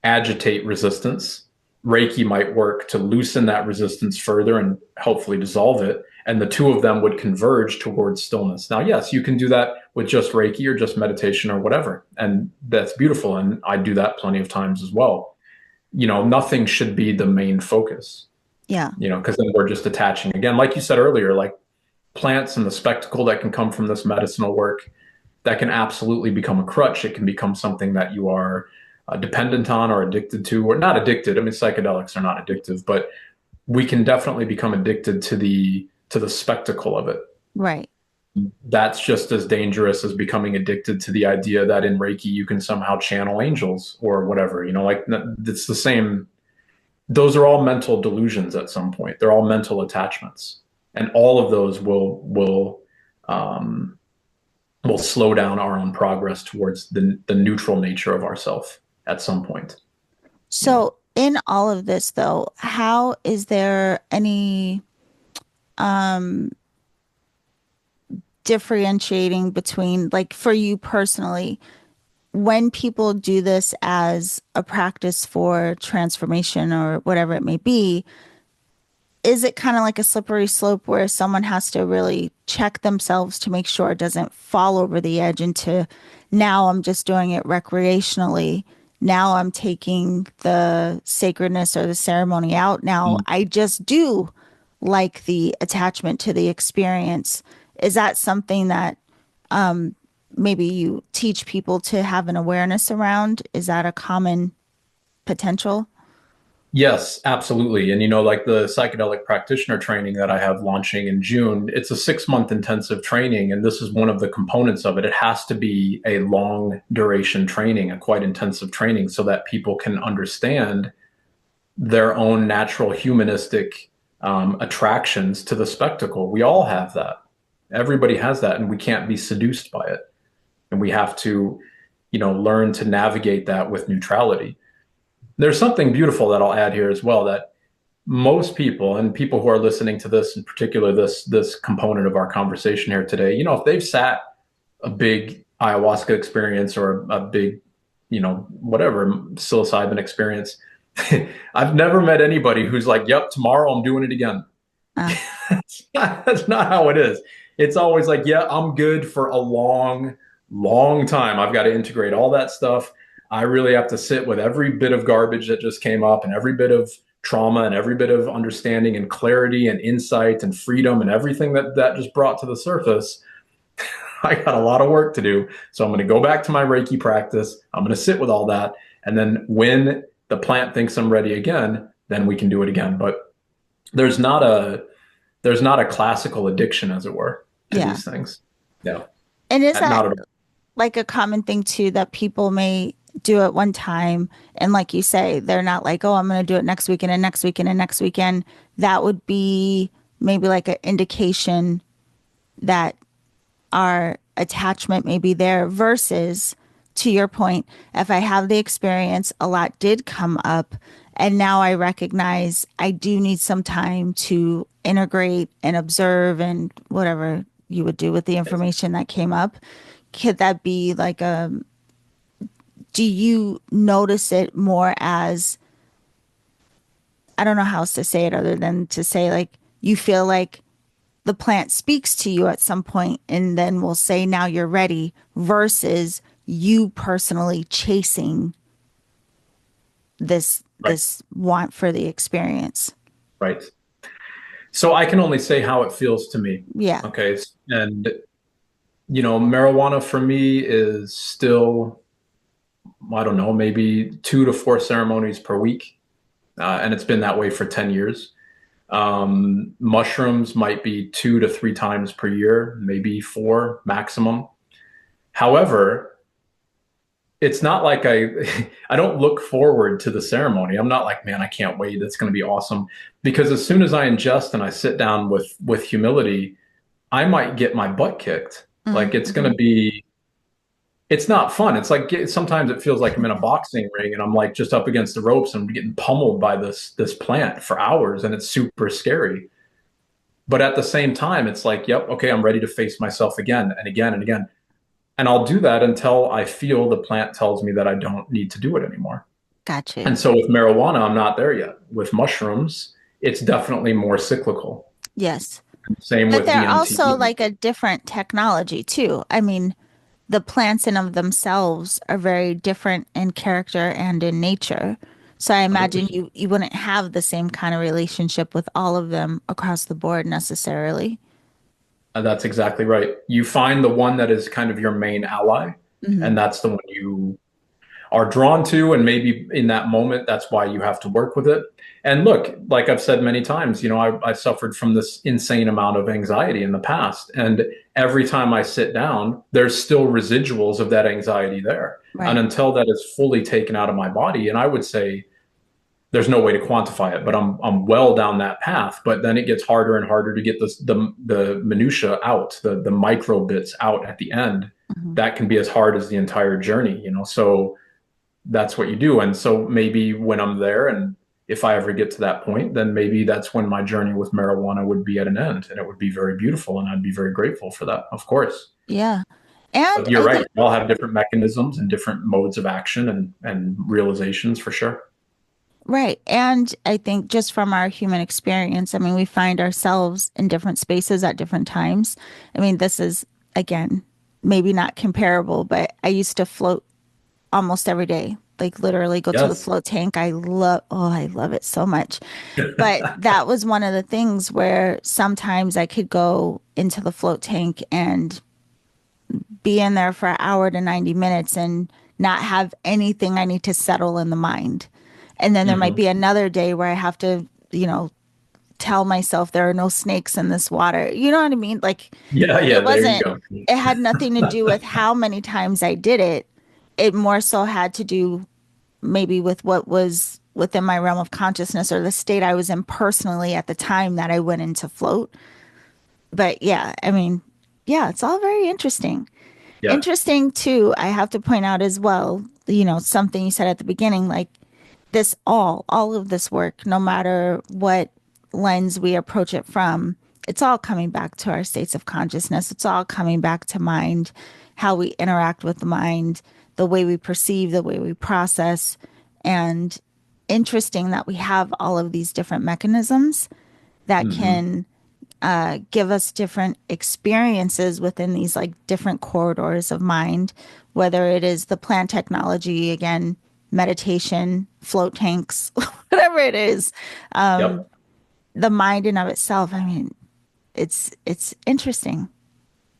agitate resistance. Reiki might work to loosen that resistance further and hopefully dissolve it. And the two of them would converge towards stillness. Now, yes, you can do that with just Reiki or just meditation or whatever. And that's beautiful. And I do that plenty of times as well. Nothing should be the main focus, Yeah. because then we're just attaching again, like you said earlier, like plants and the spectacle that can come from this medicinal work, that can absolutely become a crutch. It can become something that you are dependent on or addicted to, or not addicted. I mean, psychedelics are not addictive, but we can definitely become addicted to the spectacle of it. Right. That's just as dangerous as becoming addicted to the idea that in Reiki you can somehow channel angels or whatever. Like it's the same. Those are all mental delusions at some point. They're all mental attachments, and all of those will slow down our own progress towards the neutral nature of ourself at some point. So, in all of this, though, how is there any um, differentiating between, like, for you personally, when people do this as a practice for transformation or whatever it may be, is it kind of like a slippery slope where someone has to really check themselves to make sure it doesn't fall over the edge into now I'm just doing it recreationally. Now I'm taking the sacredness or the ceremony out. Now Mm. I just do like the attachment to the experience. Is that something that maybe you teach people to have an awareness around? Is that a common potential? Yes, absolutely. And like the psychedelic practitioner training that I have launching in June, it's a 6-month intensive training. And this is one of the components of it. It has to be a long duration training, a quite intensive training, so that people can understand their own natural humanistic attractions to the spectacle. We all have that. Everybody has that, and we can't be seduced by it. And we have to, learn to navigate that with neutrality. There's something beautiful that I'll add here as well, that most people, and people who are listening to this, in particular, this component of our conversation here today, if they've sat a big ayahuasca experience or a big, whatever psilocybin experience, I've never met anybody who's like, "Yep, tomorrow I'm doing it again." Uh, That's not how it is. It's always like, "Yeah, I'm good for a long, long time. I've got to integrate all that stuff. I really have to sit with every bit of garbage that just came up and every bit of trauma and every bit of understanding and clarity and insight and freedom and everything that just brought to the surface." I got a lot of work to do. So I'm going to go back to my Reiki practice. I'm going to sit with all that. And then when the plant thinks I'm ready again, then we can do it again. But there's not a classical addiction, as it were, to yeah. these things. No, And is not that at all. like a common thing too that people may do it one time and like you say, they're not like, oh, I'm going to do it next weekend and next weekend and next weekend. That would be maybe like an indication that our attachment may be there versus to your point, if I have the experience, a lot did come up and now I recognize I do need some time to integrate and observe and whatever you would do with the information that came up. Could that be like do you notice it more as, I don't know how else to say it other than to say like you feel like the plant speaks to you at some point and then will say now you're ready versus you personally chasing Right. this want for the experience. Right. So I can only say how it feels to me. Yeah. Okay. And, marijuana for me is still, I don't know, maybe 2 to 4 ceremonies per week. And it's been that way for 10 years. Mushrooms might be 2 to 3 times per year, maybe 4 maximum. However, it's not like I don't look forward to the ceremony. I'm not like, man, I can't wait. That's going to be awesome. Because as soon as I ingest and I sit down with humility, I might get my butt kicked. Like it's going Mm-hmm. to be it's not fun. It's like sometimes it feels like I'm in a boxing ring and I'm like just up against the ropes and I'm getting pummeled by this plant for hours and it's super scary. But at the same time, it's like, yep, okay, I'm ready to face myself again and again and again. And I'll do that until I feel the plant tells me that I don't need to do it anymore. Got you. And so with marijuana, I'm not there yet. With mushrooms, it's definitely more cyclical. Yes. Same But with they're also DMT. like a different technology too. I mean, the plants in of themselves are very different in character and in nature. So I imagine 100%. you wouldn't have the same kind of relationship with all of them across the board necessarily. That's exactly right. You find the one that is kind of your main ally, Hmm. and that's the one you are drawn to. And maybe in that moment, that's why you have to work with it. And look, like I've said many times, I suffered from this insane amount of anxiety in the past. And every time I sit down, there's still residuals of that anxiety there. And Right. until that is fully taken out of my body, and I would say there's no way to quantify it, but I'm well down that path. But then it gets harder and harder to get the minutia out, the micro bits out at the end. Hmm. That can be as hard as the entire journey. So that's what you do. And so maybe when I'm there, and if I ever get to that point, then maybe that's when my journey with marijuana would be at an end, and it would be very beautiful, and I'd be very grateful for that, of course. Yeah. And But you're I right; think we all have different mechanisms and different modes of action and realizations for sure. right. And I think just from our human experience, I mean, we find ourselves in different spaces at different times. I mean, this is, again, maybe not comparable, but I used to float almost every day, like literally go to the Yes. float tank. I love it so much. But that was one of the things where sometimes I could go into the float tank and be in there for an hour to 90 minutes and not have anything I need to settle in the mind. And then there might Hmm. be another day where I have to, tell myself there are no snakes in this water. You know what I mean? Like Yeah, yeah, it there you wasn't, go. it had nothing to do with how many times I did it. It more so had to do maybe with what was within my realm of consciousness or the state I was in personally at the time that I went into float. But yeah, I mean, yeah, it's all very interesting. Yeah. Interesting too, I have to point out as well, something you said at the beginning, like all of this work, no matter what lens we approach it from, it's all coming back to our states of consciousness. It's all coming back to mind, how we interact with the mind, the way we perceive, the way we process. And interesting that we have all of these different mechanisms that Hmm. can give us different experiences within these like different corridors of mind, whether it is the plant technology, again, meditation, float tanks, whatever it is, Yep. the mind in of itself. I mean, it's interesting.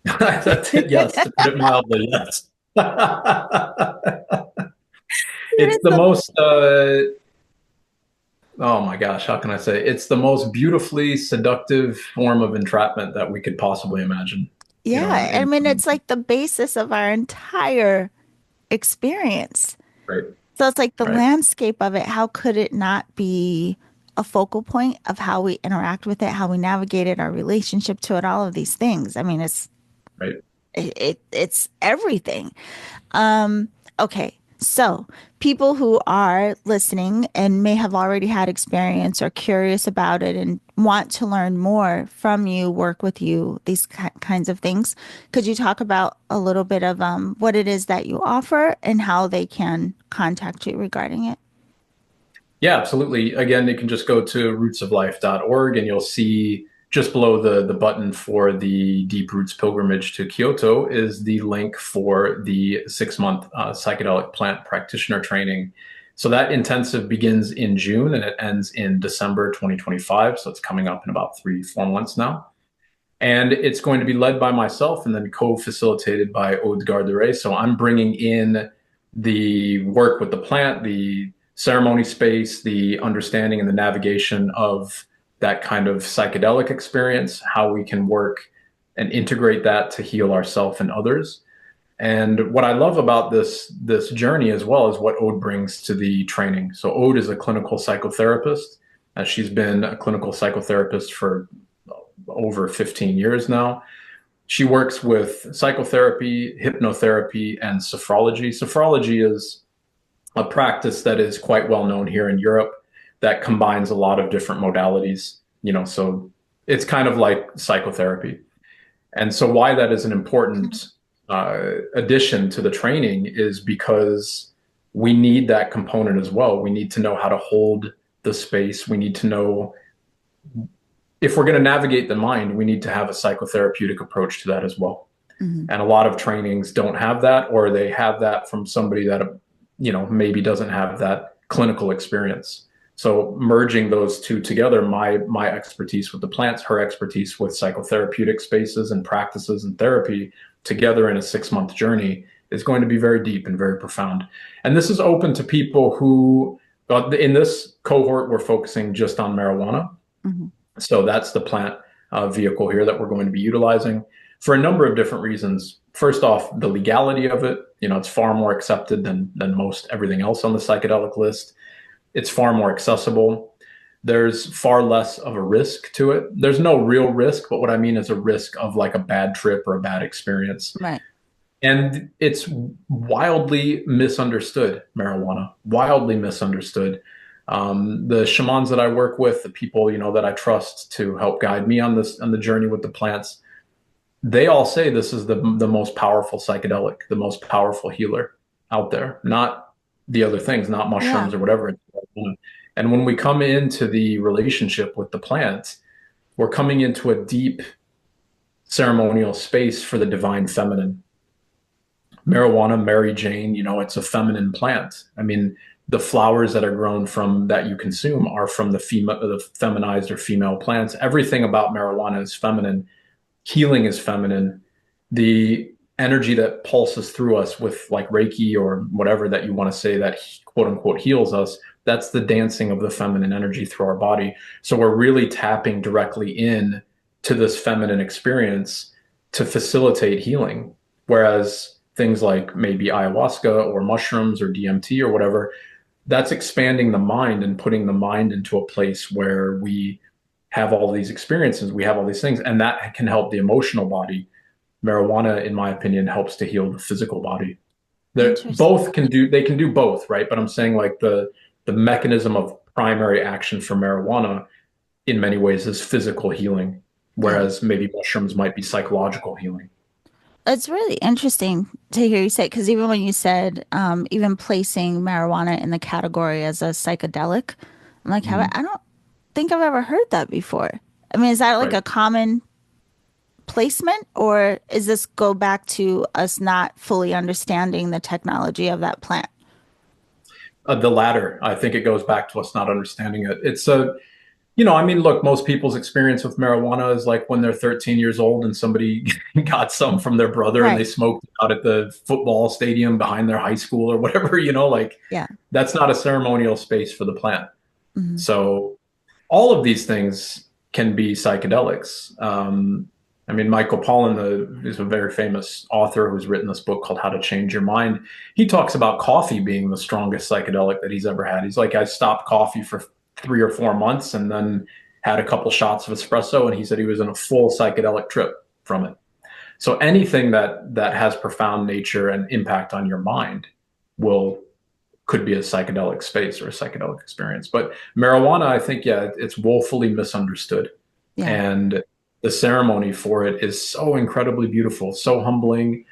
That's it. Yes, to put it mildly, yes. It It's is the the most oh my gosh, how can I say? It's the most beautifully seductive form of entrapment that we could possibly imagine. Yeah. I And mean, it's like the basis of our entire experience. right, So it's like the right, landscape of it. How could it not be a focal point of how we interact with it, how we navigated our relationship to it, all of these things? I mean, right. it's everything. Okay, so people who are listening and may have already had experience or curious about it and want to learn more from you, work with you, these kinds of things, could you talk about a little bit of what it is that you offer and how they can contact you regarding it? Yeah, absolutely. Again, you can just go to rootsoflife.org and you'll see just below the button for the Deep Roots pilgrimage to Kyoto is the link for the 6 month psychedelic plant practitioner training. So that intensive begins in June and it ends in December 2025. So it's coming up in about 3, 4 months now. And it's going to be led by myself and then co-facilitated by Aude Garderet. So I'm bringing in the work with the plant, the ceremony space, the understanding and the navigation of that kind of psychedelic experience, how we can work and integrate that to heal ourselves and others. And what I love about this journey as well is what Ode brings to the training. So Ode is a clinical psychotherapist. She's been a clinical psychotherapist for over 15 years now. She works with psychotherapy, hypnotherapy, and sophrology. Sophrology is a practice that is quite well known here in Europe that combines a lot of different modalities, so it's kind of like psychotherapy. And so why that is an important addition to the training is because we need that component as well. We need to know how to hold the space. We need to know if we're going to navigate the mind, we need to have a psychotherapeutic approach to that as well. Mm-hmm. And a lot of trainings don't have that, or they have that from somebody that, maybe doesn't have that clinical experience. So merging those two together, my expertise with the plants, her expertise with psychotherapeutic spaces and practices and therapy together in a 6-month journey is going to be very deep and very profound. And this is open to people who, in this cohort, we're focusing just on marijuana. Mm-hmm. So that's the plant vehicle here that we're going to be utilizing for a number of different reasons. First off, the legality of it. It's far more accepted than most everything else on the psychedelic list. It's far more accessible. There's far less of a risk to it. There's no real risk, but what I mean is a risk of like a bad trip or a bad experience. Right. And it's wildly misunderstood, marijuana, wildly misunderstood. The shamans that I work with, the people, that I trust to help guide me on the journey with the plants, they all say this is the most powerful psychedelic, the most powerful healer out there, not the other things, not mushrooms or whatever. And when we come into the relationship with the plants, we're coming into a deep ceremonial space for the divine feminine. Marijuana, Mary Jane, it's a feminine plant. I mean, the flowers that are grown from that you consume are from the feminized or female plants. Everything about marijuana is feminine. Healing is feminine. The energy that pulses through us with like Reiki or whatever that you want to say that quote unquote heals us, that's the dancing of the feminine energy through our body. So we're really tapping directly in to this feminine experience to facilitate healing. Whereas things like maybe ayahuasca or mushrooms or DMT or whatever, that's expanding the mind and putting the mind into a place where we have all these experiences, we have all these things, and that can help the emotional body. Marijuana, in my opinion, helps to heal the physical body. They can do both, right? But I'm saying like the mechanism of primary action for marijuana in many ways is physical healing, whereas maybe mushrooms might be psychological healing. It's really interesting to hear you say, because even when you said even placing marijuana in the category as a psychedelic, I'm like, I don't think I've ever heard that before. I mean, is that like a common placement, or is this go back to us not fully understanding the technology of that plant? The latter. I think it goes back to us not understanding it. It's look, most people's experience with marijuana is like when they're 13 years old and somebody got some from their brother and they smoked it out at the football stadium behind their high school or whatever, that's not a ceremonial space for the plant. Mm-hmm. So all of these things can be psychedelics. Michael Pollan is a very famous author who's written this book called How to Change Your Mind. He talks about coffee being the strongest psychedelic that he's ever had. He's like, I stopped coffee for 3 or 4 months and then had a couple shots of espresso. And he said he was in a full psychedelic trip from it. So anything that has profound nature and impact on your mind could be a psychedelic space or a psychedelic experience. But marijuana, I think, it's woefully misunderstood. Yeah. And the ceremony for it is so incredibly beautiful, so humbling,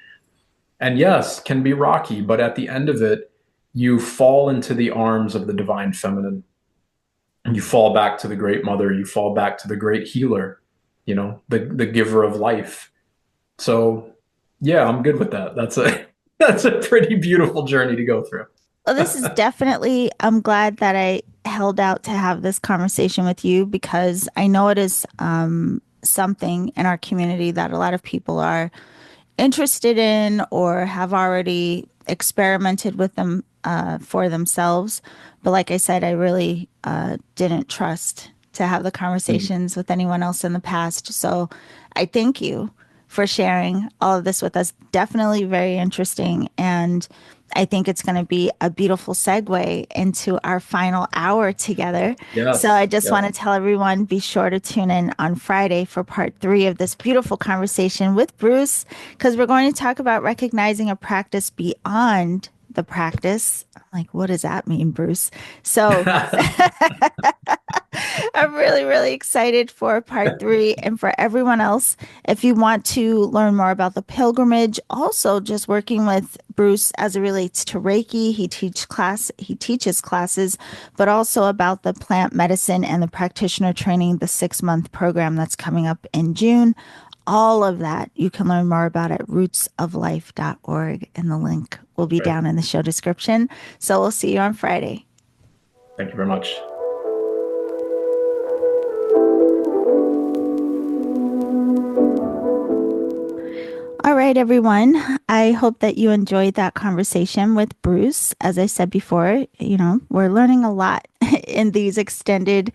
and yes, can be rocky, but at the end of it, you fall into the arms of the divine feminine. You fall back to the great mother, you fall back to the great healer, the giver of life. So yeah, I'm good with that. That's a pretty beautiful journey to go through. Well, this is definitely, I'm glad that I held out to have this conversation with you, because I know it is something in our community that a lot of people are interested in or have already experimented with them for themselves. But like I said, I really didn't trust to have the conversations with anyone else in the past. So I thank you for sharing all of this with us. Definitely very interesting. And I think it's going to be a beautiful segue into our final hour together. So I Yes, just want to yes. tell everyone, be sure to tune in on Friday for part 3 of this beautiful conversation with Bruce, because we're going to talk about recognizing a practice beyond the practice. I'm like, what does that mean, Bruce? So I'm really, really excited for part 3. And for everyone else, if you want to learn more about the pilgrimage, also just working with Bruce as it relates to Reiki, he teaches classes, but also about the plant medicine and the practitioner training, the 6-month program that's coming up in June. All of that you can learn more about at rootsoflife.org. And the link will be Great. down in the show description. So we'll see you on Friday. Thank you very much. All right, everyone. I hope that you enjoyed that conversation with Bruce. As I said before, we're learning a lot in these extended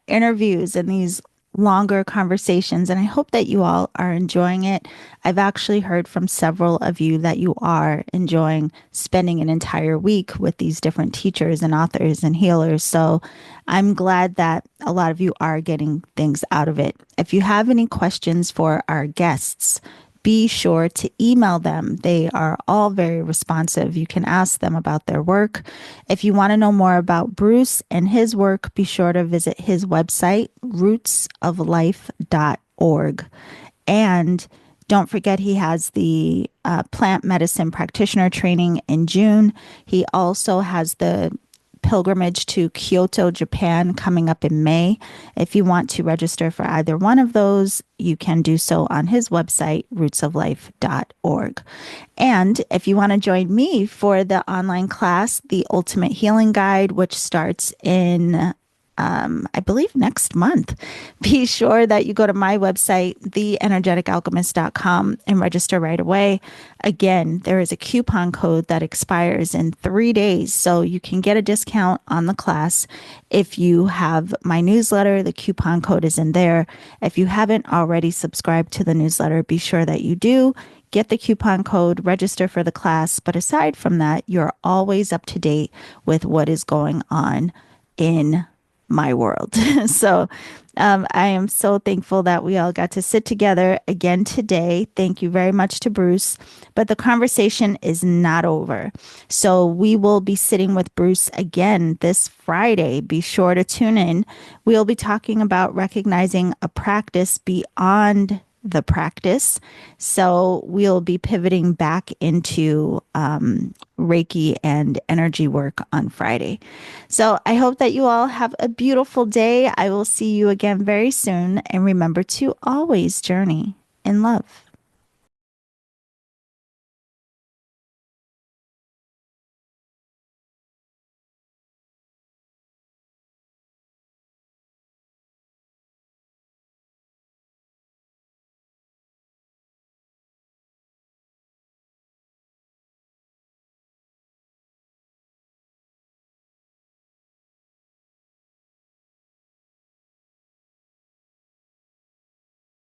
interviews and these longer conversations. And I hope that you all are enjoying it. I've actually heard from several of you that you are enjoying spending an entire week with these different teachers and authors and healers. So I'm glad that a lot of you are getting things out of it. If you have any questions for our guests, be sure to email them. They are all very responsive. You can ask them about their work. If you want to know more about Bruce and his work, be sure to visit his website, rootsoflife.org. And don't forget, he has the plant medicine practitioner training in June. He also has the pilgrimage to Kyoto, Japan coming up in May. If you want to register for either one of those, you can do so on his website, rootsoflife.org. And if you want to join me for the online class, The Ultimate Healing Guide, which starts in I believe next month, be sure that you go to my website, theenergeticalchemist.com, and register right away. Again, there is a coupon code that expires in 3 days, so you can get a discount on the class. If you have my newsletter, the coupon code is in there. If you haven't already subscribed to the newsletter, be sure that you do. Get the coupon code, register for the class. But aside from that, you're always up to date with what is going on in my world. So I am so thankful that we all got to sit together again today. Thank you very much to Bruce. But the conversation is not over. So we will be sitting with Bruce again this Friday. Be sure to tune in. We'll be talking about recognizing a practice beyond the practice. So we'll be pivoting back into Reiki and energy work on Friday. So I hope that you all have a beautiful day. I will see you again very soon. And remember to always journey in love.